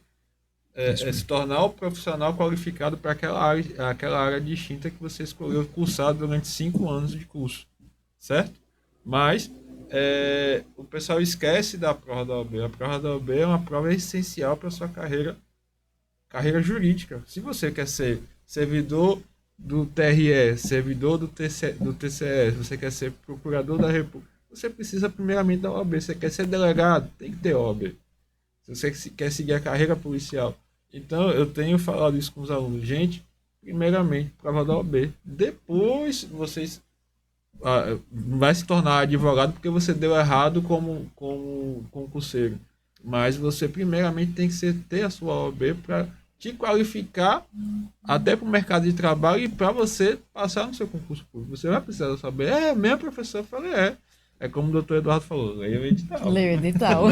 se tornar o profissional qualificado para aquela área distinta que você escolheu cursar durante 5 anos de curso, certo? Mas o pessoal esquece da prova da OAB. A prova da OAB é uma prova essencial para a sua carreira jurídica. Se você quer ser servidor do TRE, servidor do TCE, você quer ser procurador da República, você precisa primeiramente da OAB. Você quer ser delegado, tem que ter OAB. Se você quer seguir a carreira policial. Então, eu tenho falado isso com os alunos. Gente, primeiramente, prova da OAB. Depois, vocês vai se tornar advogado porque você deu errado como concurseiro. Mas você, primeiramente, tem que ter a sua OAB para te qualificar até para o mercado de trabalho e para você passar no seu concurso público. Você vai precisar saber. Mesmo professor, eu falei, É como o doutor Eduardo falou, leia o edital. Leia o edital.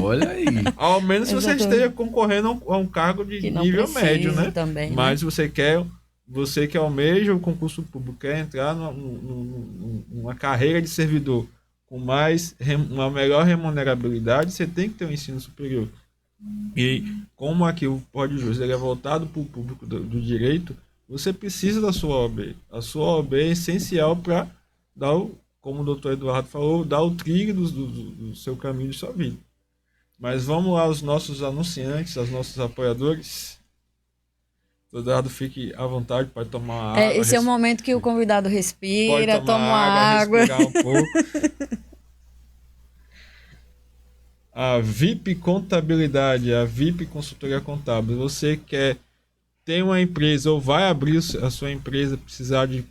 Olha aí. Ao menos se você esteja concorrendo a um cargo de nível médio, né? Também, mas você que almeja o concurso público, quer entrar numa carreira de servidor com uma melhor remunerabilidade, você tem que ter um ensino superior. E como aqui o Pode Jus é voltado para o público do direito, você precisa da sua OAB. A sua OAB é essencial para dar como o doutor Eduardo falou, dar o trilho do seu caminho de sua vida. Mas vamos lá aos nossos anunciantes, aos nossos apoiadores. O Eduardo, fique à vontade, pode tomar água. Esse é o momento que o convidado respira, toma água. Respirar um pouco. A VIP Contabilidade, a VIP Consultoria Contábil. Você quer ter uma empresa ou vai abrir a sua empresa, precisar de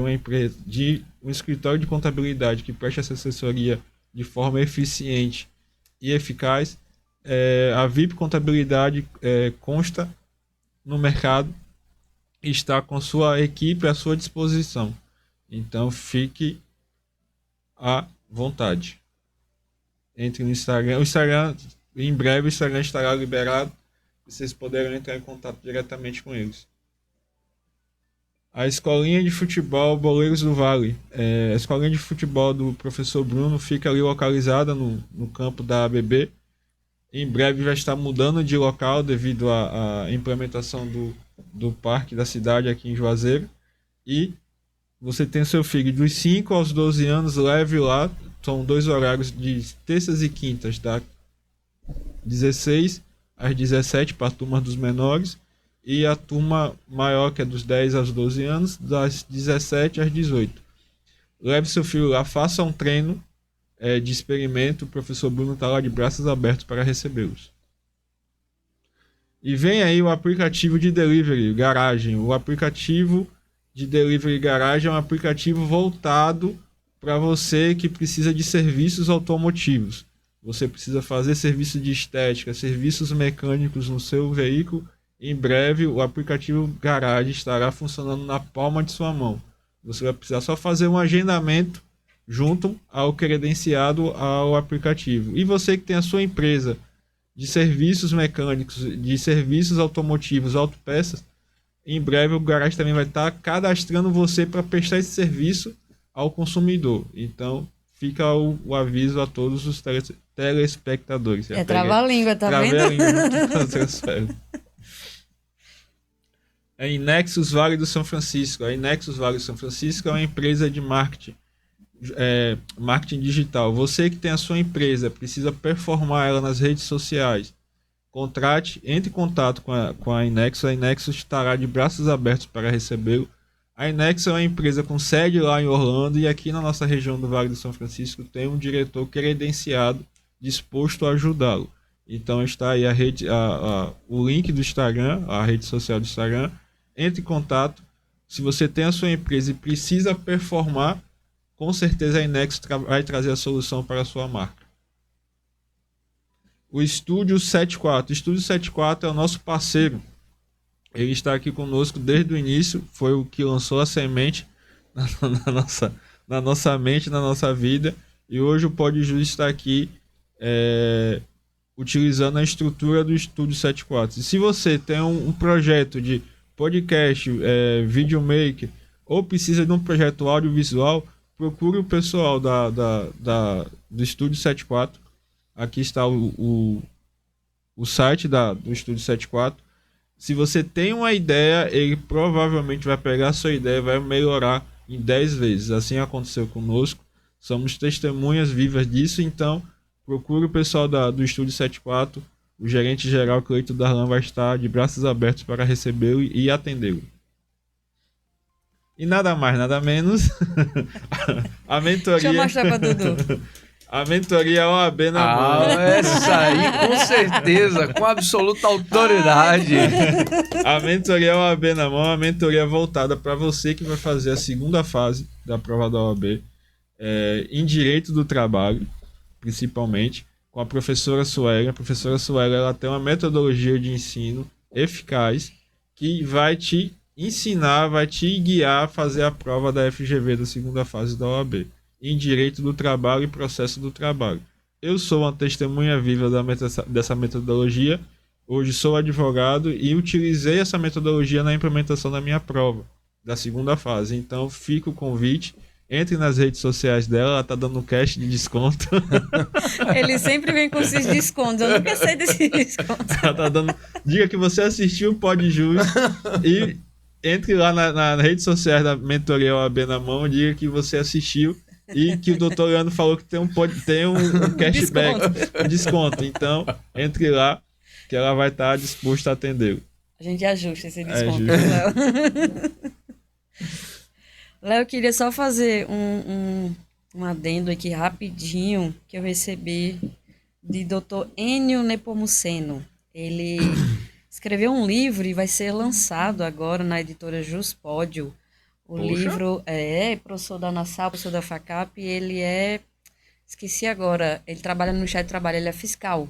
uma empresa, de um escritório de contabilidade que preste essa assessoria de forma eficiente e eficaz, a VIP Contabilidade consta no mercado e está com sua equipe à sua disposição. Então fique à vontade. Entre no Instagram. O Instagram, em breve, o Instagram estará liberado e vocês poderão entrar em contato diretamente com eles. A escolinha de futebol Boleiros do Vale. A escolinha de futebol do professor Bruno fica ali localizada no campo da ABB. Em breve vai estar mudando de local devido à implementação do parque da cidade aqui em Juazeiro. E você tem seu filho dos 5 aos 12 anos, leve lá. São 2 horários de terças e quintas, da 16 às 17 para a turma dos menores. E a turma maior, que é dos 10 aos 12 anos, das 17 às 18. Leve seu filho lá, faça um treino de experimento. O professor Bruno está lá de braços abertos para recebê-los. E vem aí o aplicativo de delivery, Garagem. O aplicativo de delivery Garagem é um aplicativo voltado para você que precisa de serviços automotivos. Você precisa fazer serviço de estética, serviços mecânicos no seu veículo. Em breve, o aplicativo Garagem estará funcionando na palma de sua mão. Você vai precisar só fazer um agendamento junto ao credenciado ao aplicativo. E você que tem a sua empresa de serviços mecânicos, de serviços automotivos, autopeças, em breve o Garagem também vai estar cadastrando você para prestar esse serviço ao consumidor. Então, fica o aviso a todos os telespectadores. Trava-língua, tá vendo? A Inexus Vale do São Francisco. A Inexus Vale do São Francisco é uma empresa de marketing digital. Você que tem a sua empresa, precisa performar ela nas redes sociais, entre em contato com a Inexus. A Inexus estará de braços abertos para recebê-lo. A Inexus é uma empresa com sede lá em Orlando e aqui na nossa região do Vale do São Francisco tem um diretor credenciado disposto a ajudá-lo. Então está aí o link do Instagram, a rede social do Instagram. Entre em contato. Se você tem a sua empresa e precisa performar, com certeza a Inexus vai trazer a solução para a sua marca. O Estúdio 74. O Estúdio 74 é o nosso parceiro. Ele está aqui conosco desde o início. Foi o que lançou a semente na nossa mente, na nossa vida. E hoje o PodJus está aqui utilizando a estrutura do Estúdio 74. E se você tem um projeto de podcast, videomaker, ou precisa de um projeto audiovisual, procure o pessoal do Estúdio 74. Aqui está o site do Estúdio 74. Se você tem uma ideia, ele provavelmente vai pegar a sua ideia e vai melhorar em 10 vezes. Assim aconteceu conosco. Somos testemunhas vivas disso, então procure o pessoal do Estúdio 74. O gerente geral, Cleito Darlan, vai estar de braços abertos para recebê-lo e atendê-lo. E nada mais, nada menos, a mentoria... Deixa eu mostrar para Dudu. A mentoria OAB na mão. Essa aí, com certeza, com absoluta autoridade. A mentoria OAB na mão, a mentoria voltada para você que vai fazer a segunda fase da prova da OAB, em Direito do Trabalho, principalmente, com a professora Sueli. A professora Sueli, ela tem uma metodologia de ensino eficaz que vai te ensinar, vai te guiar a fazer a prova da FGV da segunda fase da OAB. Em Direito do Trabalho e Processo do Trabalho. Eu sou uma testemunha viva dessa metodologia. Hoje sou advogado e utilizei essa metodologia na implementação da minha prova, da segunda fase. Então, fica o convite. Entre nas redes sociais dela, ela está dando um cash de desconto. Ele sempre vem com esses descontos. Eu nunca sei desses descontos. Ela tá dando... Diga que você assistiu o PodJus e entre lá nas redes sociais da mentoria OAB na mão, diga que você assistiu e que o doutor Leandro falou que tem um cashback, um desconto. Então, entre lá, que ela vai estar disposta a atendê-lo. A gente ajusta esse desconto, Léo. Léo, eu queria só fazer um adendo aqui rapidinho, que eu recebi de doutor Enio Nepomuceno. Ele escreveu um livro e vai ser lançado agora na editora Juspódio. O livro professor da Nassau, professor da FACAP, ele esqueci agora, ele trabalha no Ministério do Trabalho, ele é fiscal.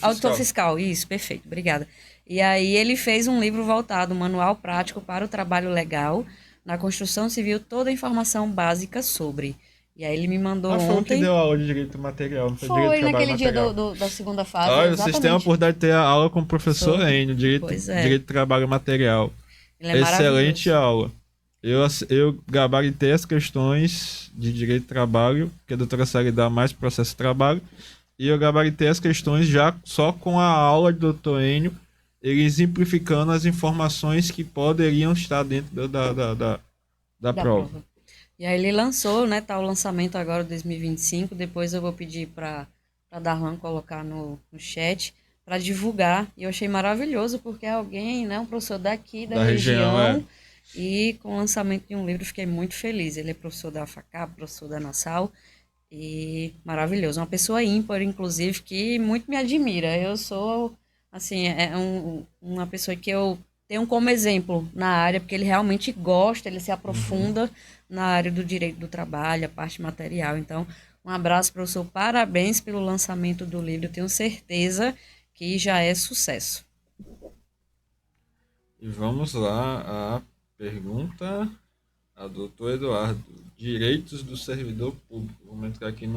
Auditor fiscal, isso, perfeito, obrigada. E aí ele fez um livro voltado, um manual prático para o trabalho legal, na construção civil, toda a informação básica sobre. E aí ele me mandou ontem... Foi o que deu aula de direito material, não foi direito naquele dia material. da segunda fase, Olha, vocês têm a oportunidade de ter a aula com o professor Enio, direito de trabalho material. Ele é excelente aula. Eu gabaritei as questões de direito de trabalho, que a doutora Sally dá mais processo de trabalho, e eu gabaritei as questões já só com a aula do doutor Enio, ele exemplificando as informações que poderiam estar dentro da prova. E aí ele lançou, né, tá o lançamento agora de 2025, depois eu vou pedir para Darlan colocar no chat, para divulgar, e eu achei maravilhoso, porque é alguém, né, um professor daqui, da região e com o lançamento de um livro fiquei muito feliz. Ele é professor da FACAP, professor da Nassau, e maravilhoso, uma pessoa ímpar, inclusive, que muito me admira. Eu sou, assim, uma pessoa que eu tenho como exemplo na área, porque ele realmente gosta, ele se aprofunda na área do direito do trabalho, a parte material. Então, um abraço, professor, parabéns pelo lançamento do livro, eu tenho certeza que já é sucesso. E vamos lá, a pergunta a doutor Eduardo. Direitos do servidor público. Vamos entrar aqui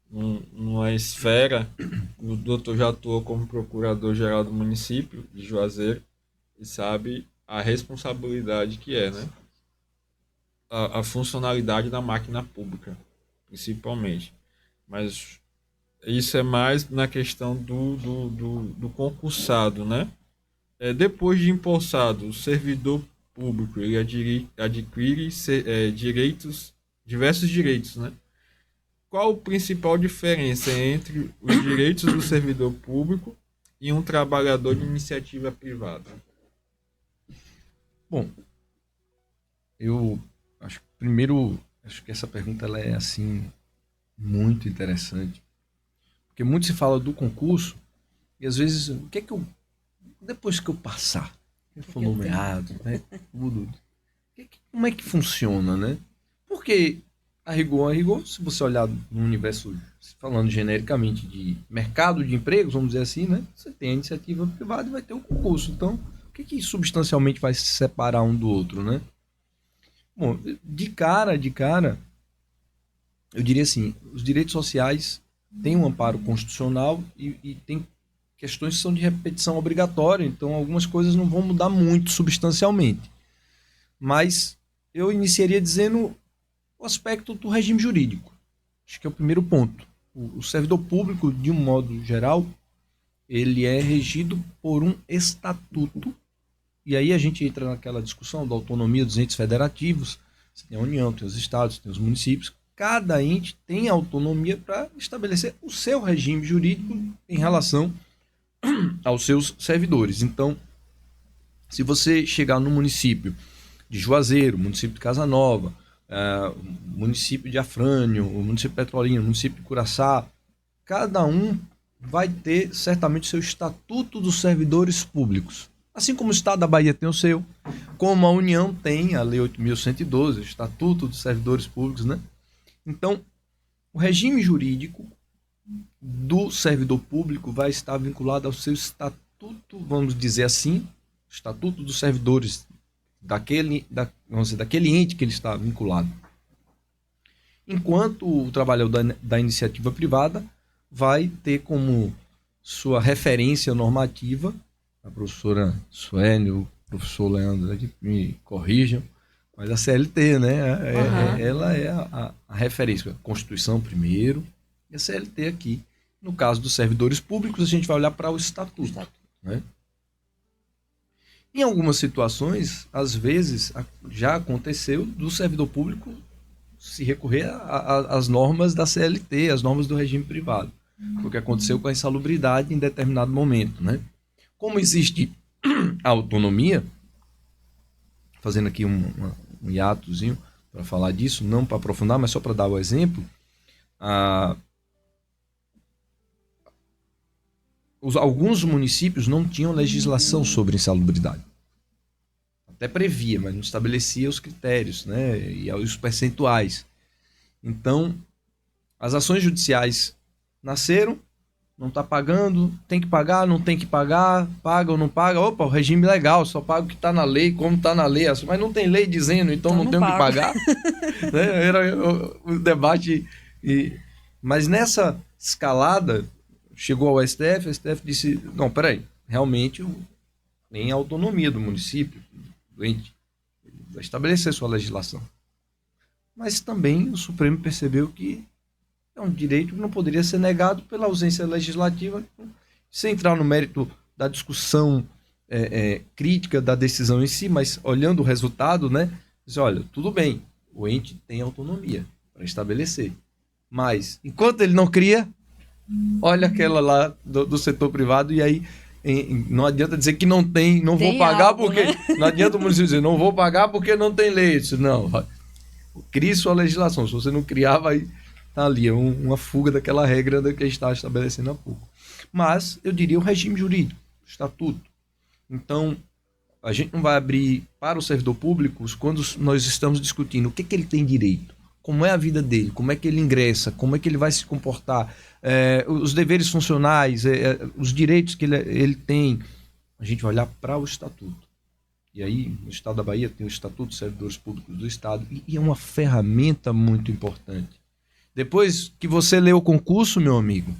numa esfera. O doutor já atuou como procurador-geral do município de Juazeiro e sabe a responsabilidade que é, né? A funcionalidade da máquina pública, principalmente. Mas isso é mais na questão do concursado, né? Depois de empossado, o servidor público ele adquire diversos direitos, né? Qual a principal diferença entre os direitos do servidor público e um trabalhador de iniciativa privada? Bom, eu acho que essa pergunta ela é assim muito interessante, porque muito se fala do concurso e às vezes o que é que eu depois que eu passar, que for nomeado, né, tudo, como é que funciona, né? Porque a rigor, se você olhar no universo, falando genericamente de mercado de empregos, vamos dizer assim, né? Você tem a iniciativa privada e vai ter o concurso. Então, o que substancialmente vai se separar um do outro, né? Bom, de cara, eu diria assim, os direitos sociais têm um amparo constitucional e tem questões que são de repetição obrigatória, então algumas coisas não vão mudar muito substancialmente. Mas eu iniciaria dizendo o aspecto do regime jurídico. Acho que é o primeiro ponto. O servidor público, de um modo geral, ele é regido por um estatuto. E aí a gente entra naquela discussão da autonomia dos entes federativos. Você tem a União, tem os estados, tem os municípios. Cada ente tem autonomia para estabelecer o seu regime jurídico em relação aos seus servidores. Então, se você chegar no município de Juazeiro, município de Casa Nova, município de Afrânio, o município de Petrolina, o município de Curaçá, cada um vai ter certamente o seu estatuto dos servidores públicos. Assim como o Estado da Bahia tem o seu, como a União tem a Lei 8.112, o Estatuto dos Servidores Públicos, né? Então, o regime jurídico do servidor público vai estar vinculado ao seu estatuto, vamos dizer assim, estatuto dos servidores daquele ente que ele está vinculado. Enquanto o trabalhador da iniciativa privada vai ter como sua referência normativa, a professora Suene, o professor Leandro aqui me corrijam, mas a CLT, né? Ela é a referência. A Constituição primeiro e a CLT aqui. No caso dos servidores públicos, a gente vai olhar para o estatuto. Né? Em algumas situações, às vezes, já aconteceu do servidor público se recorrer às normas da CLT, às normas do regime privado. Foi o que aconteceu com a insalubridade em determinado momento. Né? Como existe a autonomia, fazendo aqui um hiatozinho para falar disso, não para aprofundar, mas só para dar o exemplo, alguns municípios não tinham legislação sobre insalubridade. Até previa, mas não estabelecia os critérios, né, e os percentuais. Então, as ações judiciais nasceram, não está pagando, tem que pagar, não tem que pagar, paga ou não paga. Opa, o regime legal, só paga o que está na lei, como está na lei. Mas não tem lei dizendo, então não tenho que pagar. Né? Era o debate. Mas nessa escalada, chegou ao STF, o STF disse, não, peraí, realmente tem autonomia do município, do ente, ele vai estabelecer sua legislação. Mas também o Supremo percebeu que é um direito que não poderia ser negado pela ausência legislativa, sem entrar no mérito da discussão crítica da decisão em si, mas olhando o resultado, né, diz, olha, tudo bem, o ente tem autonomia para estabelecer, mas enquanto ele não cria, olha aquela lá do setor privado, e aí não adianta dizer que não tem, não vou pagar algo, porque... Né? Não adianta o município dizer, não vou pagar porque não tem lei. Disse, não, crie sua legislação, se você não criar, vai... Tá ali, é uma fuga daquela regra que a gente estava estabelecendo há pouco. Mas, eu diria, o regime jurídico, o estatuto. Então, a gente não vai abrir para o servidor público quando nós estamos discutindo o que ele tem direito, como é a vida dele, como é que ele ingressa, como é que ele vai se comportar, os deveres funcionais, os direitos que ele tem. A gente vai olhar para o estatuto. E aí, no estado da Bahia, tem o Estatuto dos Servidores Públicos do Estado, e é uma ferramenta muito importante. Depois que você leu o concurso, meu amigo,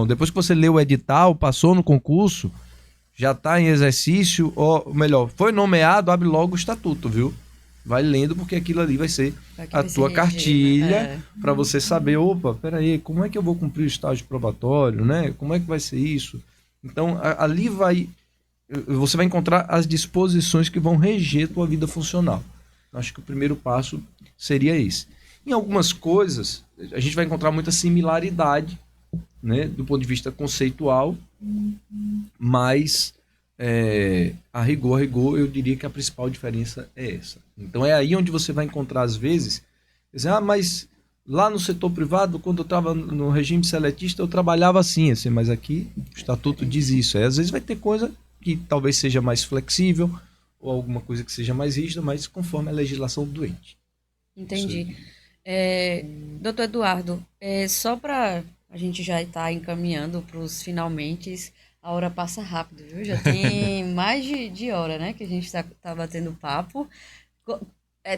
depois que você leu o edital, passou no concurso, já está em exercício, ou melhor, foi nomeado, abre logo o estatuto, viu? Vai lendo, porque aquilo ali vai ser a tua cartilha para você saber, peraí, como é que eu vou cumprir o estágio probatório, né? Como é que vai ser isso? Então, ali você vai encontrar as disposições que vão reger tua vida funcional. Acho que o primeiro passo seria esse. Em algumas coisas, a gente vai encontrar muita similaridade, né, do ponto de vista conceitual, mas a rigor, eu diria que a principal diferença é essa. Então é aí onde você vai encontrar, às vezes, dizer, mas lá no setor privado, quando eu estava no regime seletista, eu trabalhava assim, mas aqui o estatuto diz isso. Às vezes vai ter coisa que talvez seja mais flexível, ou alguma coisa que seja mais rígida, mas conforme a legislação do ente. Entendi. Doutor Eduardo, só para a gente já estar encaminhando para os finalmente, a hora passa rápido, viu? Já tem mais de hora, né, que a gente tá batendo papo.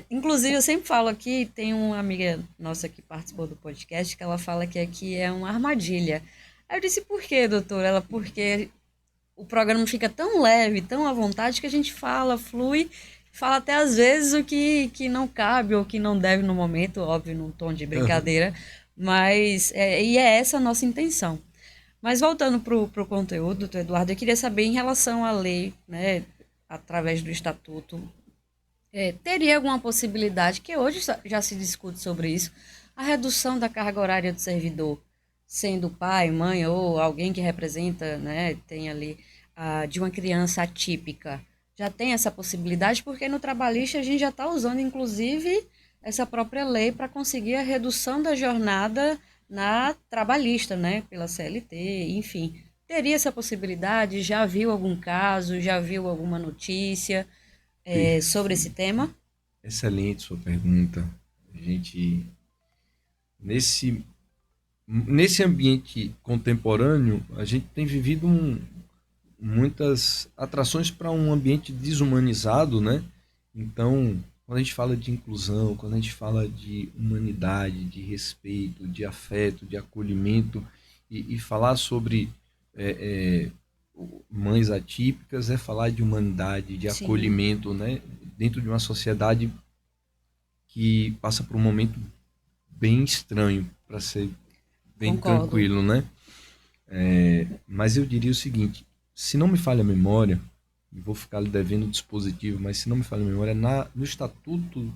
Inclusive, eu sempre falo aqui, tem uma amiga nossa que participou do podcast, que ela fala que aqui é uma armadilha. Aí eu disse, por quê, doutora? Ela, porque o programa fica tão leve, tão à vontade, que a gente fala, flui, fala até às vezes o que não cabe ou que não deve no momento, óbvio, num tom de brincadeira, mas e é essa a nossa intenção. Mas voltando para o conteúdo, doutor Eduardo, eu queria saber em relação à lei, né, através do estatuto, teria alguma possibilidade, que hoje já se discute sobre isso, a redução da carga horária do servidor, sendo pai, mãe ou alguém que representa, né, tem ali, de uma criança atípica. Já tem essa possibilidade, porque no trabalhista a gente já está usando, inclusive, essa própria lei para conseguir a redução da jornada na trabalhista, né, pela CLT, enfim. Teria essa possibilidade? Já viu algum caso? Já viu alguma notícia? Sobre esse tema? Excelente sua pergunta. A gente, nesse ambiente contemporâneo, a gente tem vivido muitas atrações para um ambiente desumanizado, né? Então, quando a gente fala de inclusão, quando a gente fala de humanidade, de respeito, de afeto, de acolhimento, e falar sobre mães atípicas é falar de humanidade, de Sim. acolhimento, né? Dentro de uma sociedade que passa por um momento bem estranho, para ser bem Concordo. tranquilo, né? Mas eu diria o seguinte, se não me falha a memória, e vou ficar lhe devendo o dispositivo, mas se não me falha a memória, no estatuto,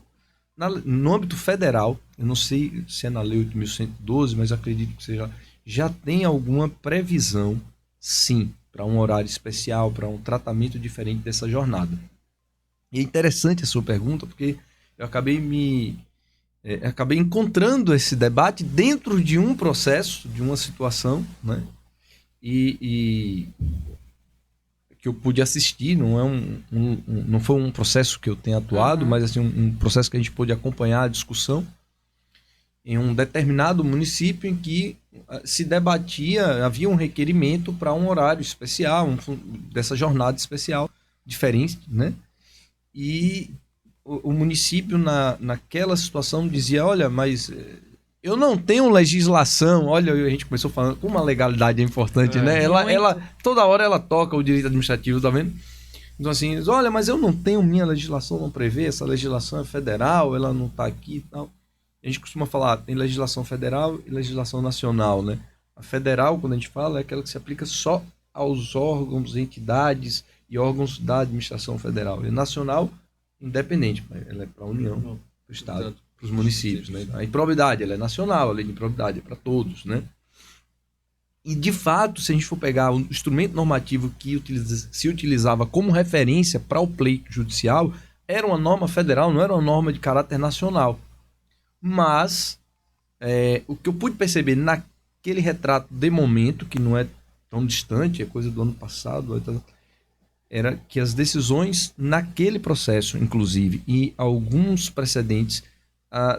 no âmbito federal, eu não sei se é na lei 8.112, mas acredito que seja, já tem alguma previsão, sim, para um horário especial, para um tratamento diferente dessa jornada. E é interessante a sua pergunta, porque eu acabei encontrando esse debate dentro de um processo, de uma situação, né? E que eu pude assistir, não foi um processo que eu tenha atuado, mas assim, um processo que a gente pôde acompanhar a discussão em um determinado município em que se debatia, havia um requerimento para um horário especial, dessa jornada especial, diferente, né? E o município, naquela situação, dizia, olha, mas eu não tenho legislação. Olha, a gente começou falando como a legalidade é importante, né? Ela toda hora ela toca o direito administrativo, tá vendo? Então assim, diz, olha, mas eu não tenho, minha legislação não prevê, essa legislação é federal, ela não está aqui e tal. A gente costuma falar, tem legislação federal e legislação nacional, né? A federal, quando a gente fala, é aquela que se aplica só aos órgãos, entidades e órgãos da administração federal. E nacional, independente, ela é para a União, para o Estado, para os municípios, né? A improbidade, ela é nacional, a lei de improbidade é para todos, né? E, de fato, se a gente for pegar o instrumento normativo que se utilizava como referência para o pleito judicial, era uma norma federal, não era uma norma de caráter nacional. Mas, o que eu pude perceber naquele retrato de momento, que não é tão distante, é coisa do ano passado, era que as decisões naquele processo, inclusive, e alguns precedentes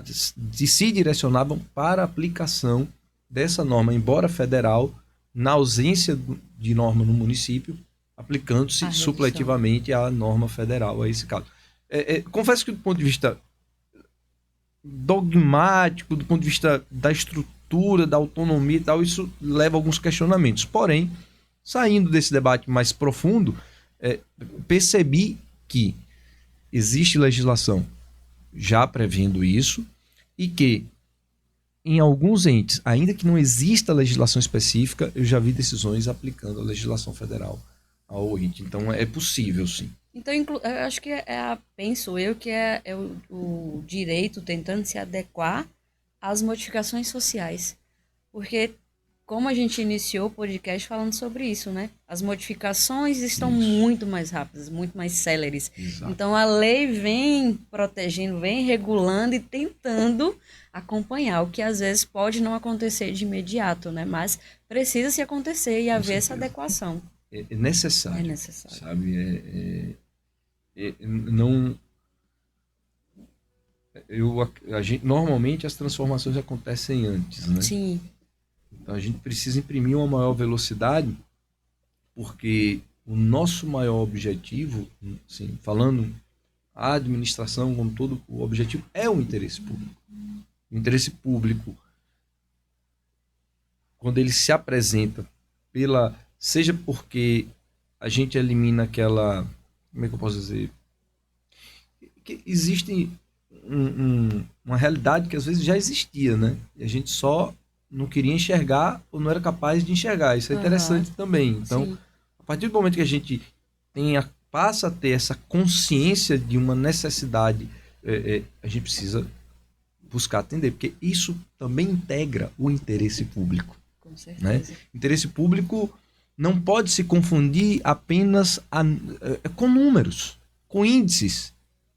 se direcionavam para a aplicação dessa norma, embora federal, na ausência de norma no município, aplicando-se supletivamente a norma federal a esse caso. Confesso que do ponto de vista dogmático, do ponto de vista da estrutura, da autonomia e tal, isso leva a alguns questionamentos. Porém, saindo desse debate mais profundo, percebi que existe legislação já prevendo isso e que em alguns entes, ainda que não exista legislação específica, eu já vi decisões aplicando a legislação federal ao ente. Então é possível, sim. Então, eu acho que penso eu que é o direito tentando se adequar às modificações sociais. Porque, como a gente iniciou o podcast falando sobre isso, né? As modificações estão muito mais rápidas, muito mais céleres. Exato. Então, a lei vem protegendo, vem regulando e tentando acompanhar, o que às vezes pode não acontecer de imediato, né? Mas precisa se acontecer e haver essa adequação. É necessário. É necessário. Sabe? Não... Normalmente as transformações acontecem antes, né? Sim. Então a gente precisa imprimir uma maior velocidade, porque o nosso maior objetivo, assim, falando a administração, como todo o objetivo, é o interesse público. O interesse público, quando ele se apresenta seja porque a gente elimina aquela, como é que eu posso dizer, que existe uma realidade que às vezes já existia, né? E a gente só não queria enxergar ou não era capaz de enxergar. Isso é interessante também. Então, sim, a partir do momento que a gente passa a ter essa consciência de uma necessidade, a gente precisa buscar atender, porque isso também integra o interesse público. Com certeza. Né? Interesse público não pode se confundir apenas com números, com índices.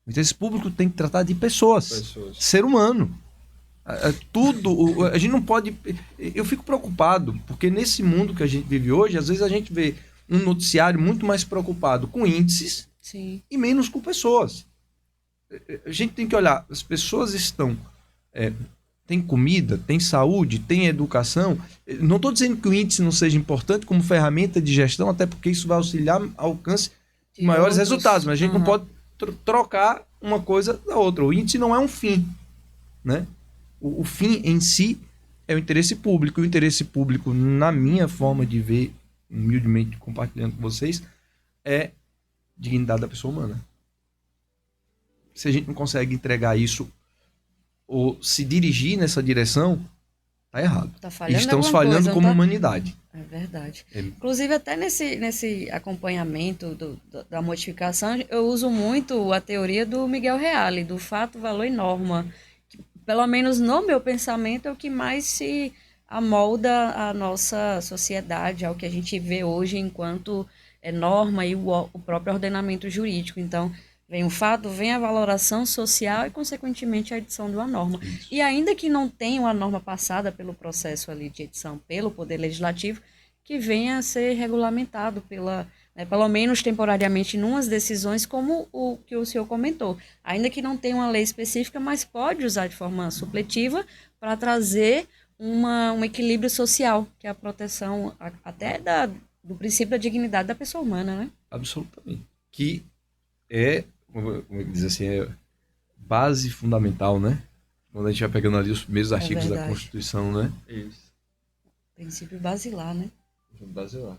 O interesse público tem que tratar de pessoas. Ser humano. Tudo, a gente não pode... Eu fico preocupado, porque nesse mundo que a gente vive hoje, às vezes a gente vê um noticiário muito mais preocupado com índices, sim, e menos com pessoas. A gente tem que olhar, as pessoas estão... tem comida, tem saúde, tem educação. Não estou dizendo que o índice não seja importante como ferramenta de gestão, até porque isso vai auxiliar ao alcance de maiores resultados, mas a gente não pode trocar uma coisa da outra. O índice não é um fim, né? O fim em si é o interesse público. O interesse público, na minha forma de ver, humildemente compartilhando com vocês, é dignidade da pessoa humana. Se a gente não consegue entregar isso ou se dirigir nessa direção, tá errado. Tá falhando. Estamos falhando como humanidade. É verdade. Inclusive, até nesse acompanhamento da modificação, eu uso muito a teoria do Miguel Reale, do fato, valor e norma. Que, pelo menos no meu pensamento, é o que mais se amolda a nossa sociedade, ao que a gente vê hoje enquanto norma e o próprio ordenamento jurídico. Então, vem o fato, vem a valoração social e, consequentemente, a edição de uma norma. Isso. E ainda que não tenha uma norma passada pelo processo ali de edição pelo Poder Legislativo, que venha a ser regulamentado pelo menos temporariamente, em umas decisões, como o que o senhor comentou. Ainda que não tenha uma lei específica, mas pode usar de forma supletiva para trazer um equilíbrio social, que é a proteção até do princípio da dignidade da pessoa humana, né? Absolutamente. Que como diz assim, é base fundamental, né? Quando a gente vai pegando ali os primeiros artigos da Constituição, né? Isso. Princípio basilar, né? Basilar.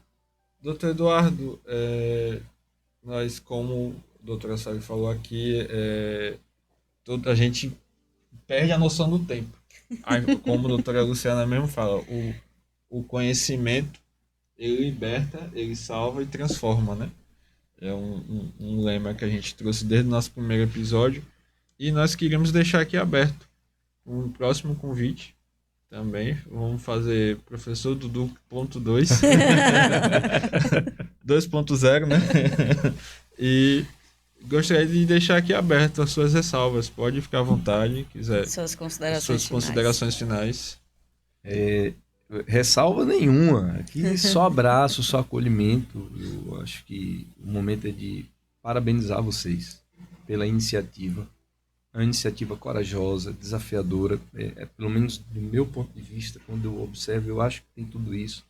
Doutor Eduardo, nós, como a doutora Sally falou aqui, a gente perde a noção do tempo. Como a doutora Luciana mesmo fala, o conhecimento, ele liberta, ele salva e transforma, né? É um lema que a gente trouxe desde o nosso primeiro episódio. E nós queríamos deixar aqui aberto um próximo convite também. Vamos fazer Professor Dudu ponto 2. 2.0, né? E gostaria de deixar aqui aberto as suas ressalvas. Pode ficar à vontade, quiser. Suas considerações finais. Ressalva nenhuma. Aqui só abraço, só acolhimento. Eu acho que o momento é de parabenizar vocês pela iniciativa. É uma iniciativa corajosa, desafiadora. Pelo menos do meu ponto de vista, quando eu observo, eu acho que tem tudo isso.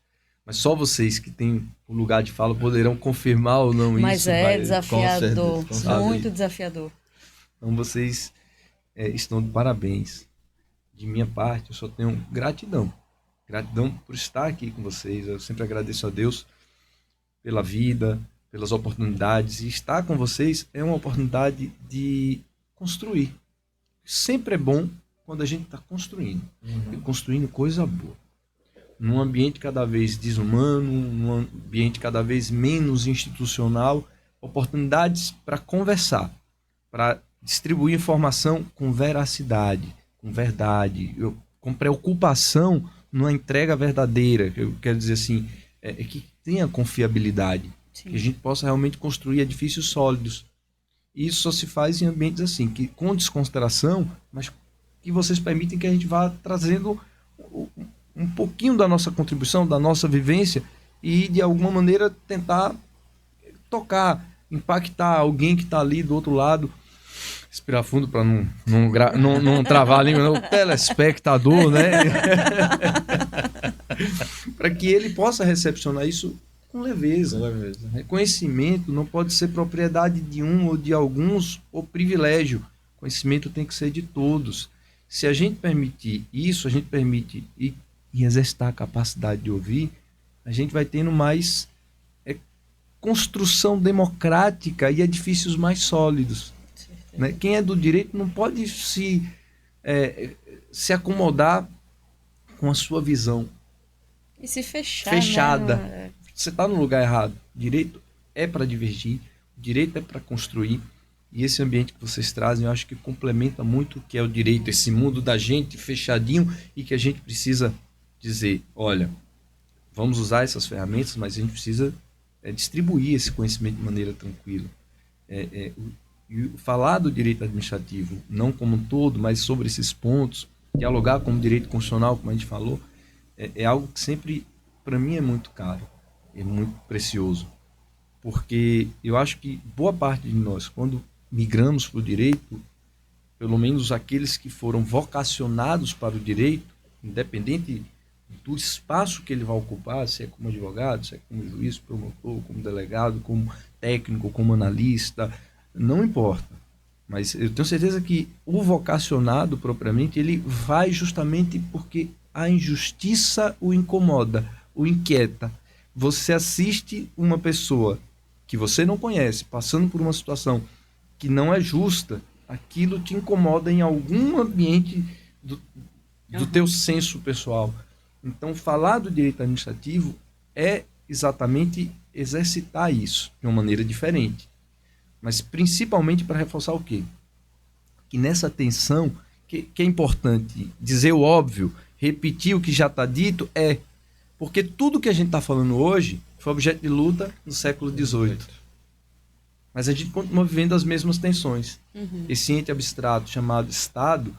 Mas só vocês que têm o lugar de fala poderão confirmar ou não mas isso. Mas desafiador, muito desafiador. Então vocês estão de parabéns. De minha parte, eu só tenho gratidão. Gratidão por estar aqui com vocês. Eu sempre agradeço a Deus pela vida, pelas oportunidades. E estar com vocês é uma oportunidade de construir. Sempre é bom quando a gente está construindo. E construindo coisa boa. Num ambiente cada vez desumano, num ambiente cada vez menos institucional, oportunidades para conversar, para distribuir informação com veracidade, com verdade, com preocupação numa entrega verdadeira. Eu quero dizer assim, que tenha confiabilidade, sim, que a gente possa realmente construir edifícios sólidos. E isso só se faz em ambientes assim, que com desconsideração, mas que vocês permitem que a gente vá trazendo um pouquinho da nossa contribuição, da nossa vivência e de alguma maneira tentar tocar, impactar alguém que está ali do outro lado. Respirar fundo para não travar a língua, o telespectador, né? Para que ele possa recepcionar isso com leveza. Conhecimento não pode ser propriedade de um ou de alguns ou privilégio. Conhecimento tem que ser de todos. Se a gente permitir isso, a gente permite e exercitar a capacidade de ouvir, a gente vai tendo mais construção democrática e edifícios mais sólidos. Né? Quem é do direito não pode se acomodar com a sua visão e se fechada. Né? Você está no lugar errado. Direito é para divergir, direito é para construir. E esse ambiente que vocês trazem, eu acho que complementa muito o que é o direito, esse mundo da gente fechadinho e que a gente precisa dizer, olha, vamos usar essas ferramentas, mas a gente precisa distribuir esse conhecimento de maneira tranquila. Falar do direito administrativo, não como um todo, mas sobre esses pontos, dialogar com o direito constitucional, como a gente falou, é algo que sempre, para mim, é muito caro, é muito precioso. Porque eu acho que boa parte de nós, quando migramos para o direito, pelo menos aqueles que foram vocacionados para o direito, independente do espaço que ele vai ocupar, se é como advogado, se é como juiz, promotor, como delegado, como técnico, como analista, não importa. Mas eu tenho certeza que o vocacionado, propriamente, ele vai justamente porque a injustiça o incomoda, o inquieta. Você assiste uma pessoa que você não conhece, passando por uma situação que não é justa, aquilo te incomoda em algum ambiente do teu senso pessoal. Então, falar do direito administrativo é exatamente exercitar isso de uma maneira diferente. Mas principalmente para reforçar o quê? Que nessa tensão, que é importante dizer o óbvio, repetir o que já está dito, porque tudo que a gente está falando hoje foi objeto de luta no século XVIII. Mas a gente continua vivendo as mesmas tensões. Esse ente abstrato chamado Estado,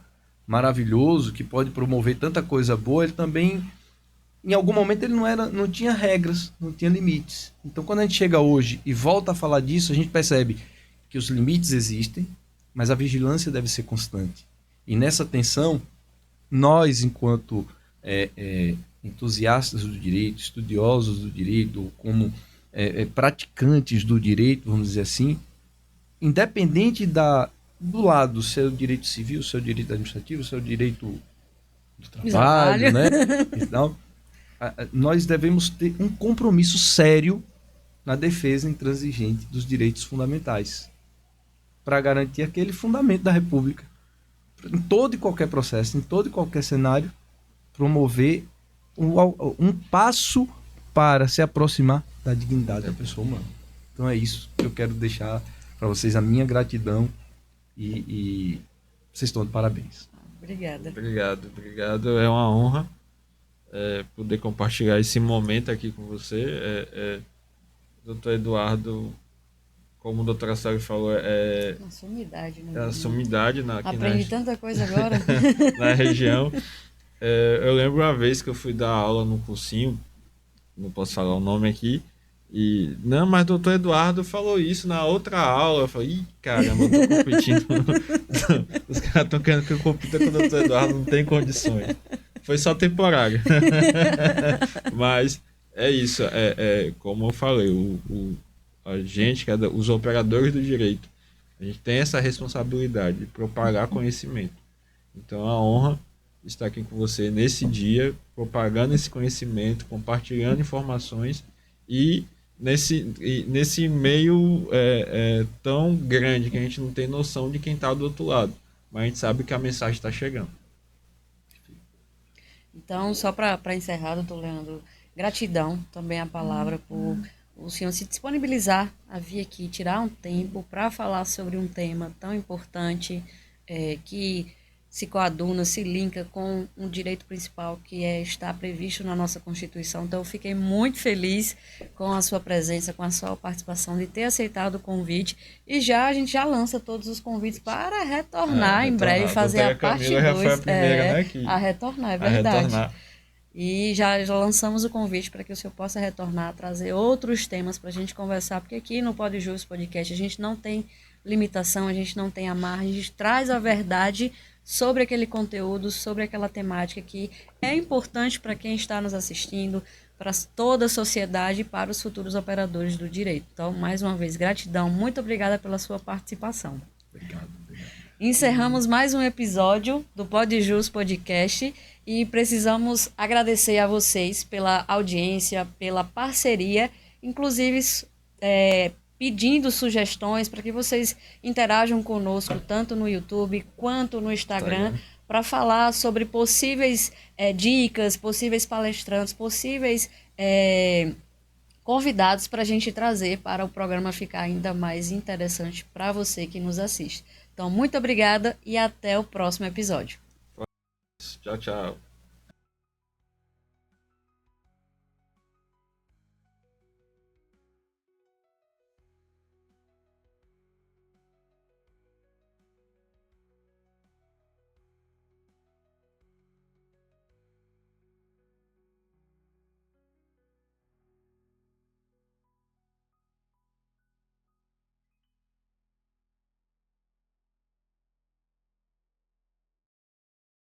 maravilhoso, que pode promover tanta coisa boa, ele também, em algum momento, ele não tinha regras, não tinha limites. Então, quando a gente chega hoje e volta a falar disso, a gente percebe que os limites existem, mas a vigilância deve ser constante. E nessa tensão, nós, enquanto entusiastas do direito, estudiosos do direito, como praticantes do direito, vamos dizer assim, independente do lado, se é o direito civil, se é o direito administrativo, se é o direito do trabalho, né? Então, nós devemos ter um compromisso sério na defesa intransigente dos direitos fundamentais, para garantir aquele fundamento da República. Em todo e qualquer processo, em todo e qualquer cenário, promover um passo para se aproximar da dignidade da pessoa humana. Então é isso que eu quero deixar para vocês, a minha gratidão e vocês estão de parabéns. Obrigada. Obrigado. É uma honra poder compartilhar esse momento aqui com você. Doutor Eduardo, como a doutora Sally falou, uma sumidade, né? É a sumidade Aprendi tanta coisa agora. na região. Eu lembro uma vez que eu fui dar aula num cursinho, não posso falar o nome aqui, não, mas o doutor Eduardo falou isso na outra aula. Eu falei, caramba, eu tô competindo. Os caras estão querendo que eu compita com o doutor Eduardo, não tem condições. Foi só temporário. Mas é isso, como eu falei, a gente, os operadores do direito, a gente tem essa responsabilidade de propagar conhecimento. Então é uma honra estar aqui com você nesse dia, propagando esse conhecimento, compartilhando informações e nesse meio tão grande que a gente não tem noção de quem está do outro lado, mas a gente sabe que a mensagem está chegando. Então, só para encerrar, doutor Leandro, gratidão também a palavra por o senhor se disponibilizar a vir aqui, tirar um tempo para falar sobre um tema tão importante que se coaduna, se linka com um direito principal que está previsto na nossa Constituição. Então, eu fiquei muito feliz com a sua presença, com a sua participação, de ter aceitado o convite. E a gente já lança todos os convites para retornar em breve, fazer a parte 2. Já foi a primeira, né, a retornar, é verdade. E já lançamos o convite para que o senhor possa retornar, trazer outros temas para a gente conversar, porque aqui no Pode Jus Podcast a gente não tem limitação, a gente não tem amarra, a gente traz a verdade sobre aquele conteúdo, sobre aquela temática que é importante para quem está nos assistindo, para toda a sociedade e para os futuros operadores do direito. Então, mais uma vez, gratidão. Muito obrigada pela sua participação. Obrigado. Encerramos mais um episódio do PodJus Podcast e precisamos agradecer a vocês pela audiência, pela parceria, inclusive pedindo sugestões para que vocês interajam conosco tanto no YouTube quanto no Instagram para falar sobre possíveis dicas, possíveis palestrantes, possíveis convidados para a gente trazer para o programa ficar ainda mais interessante para você que nos assiste. Então, muito obrigada e até o próximo episódio. Tchau, tchau.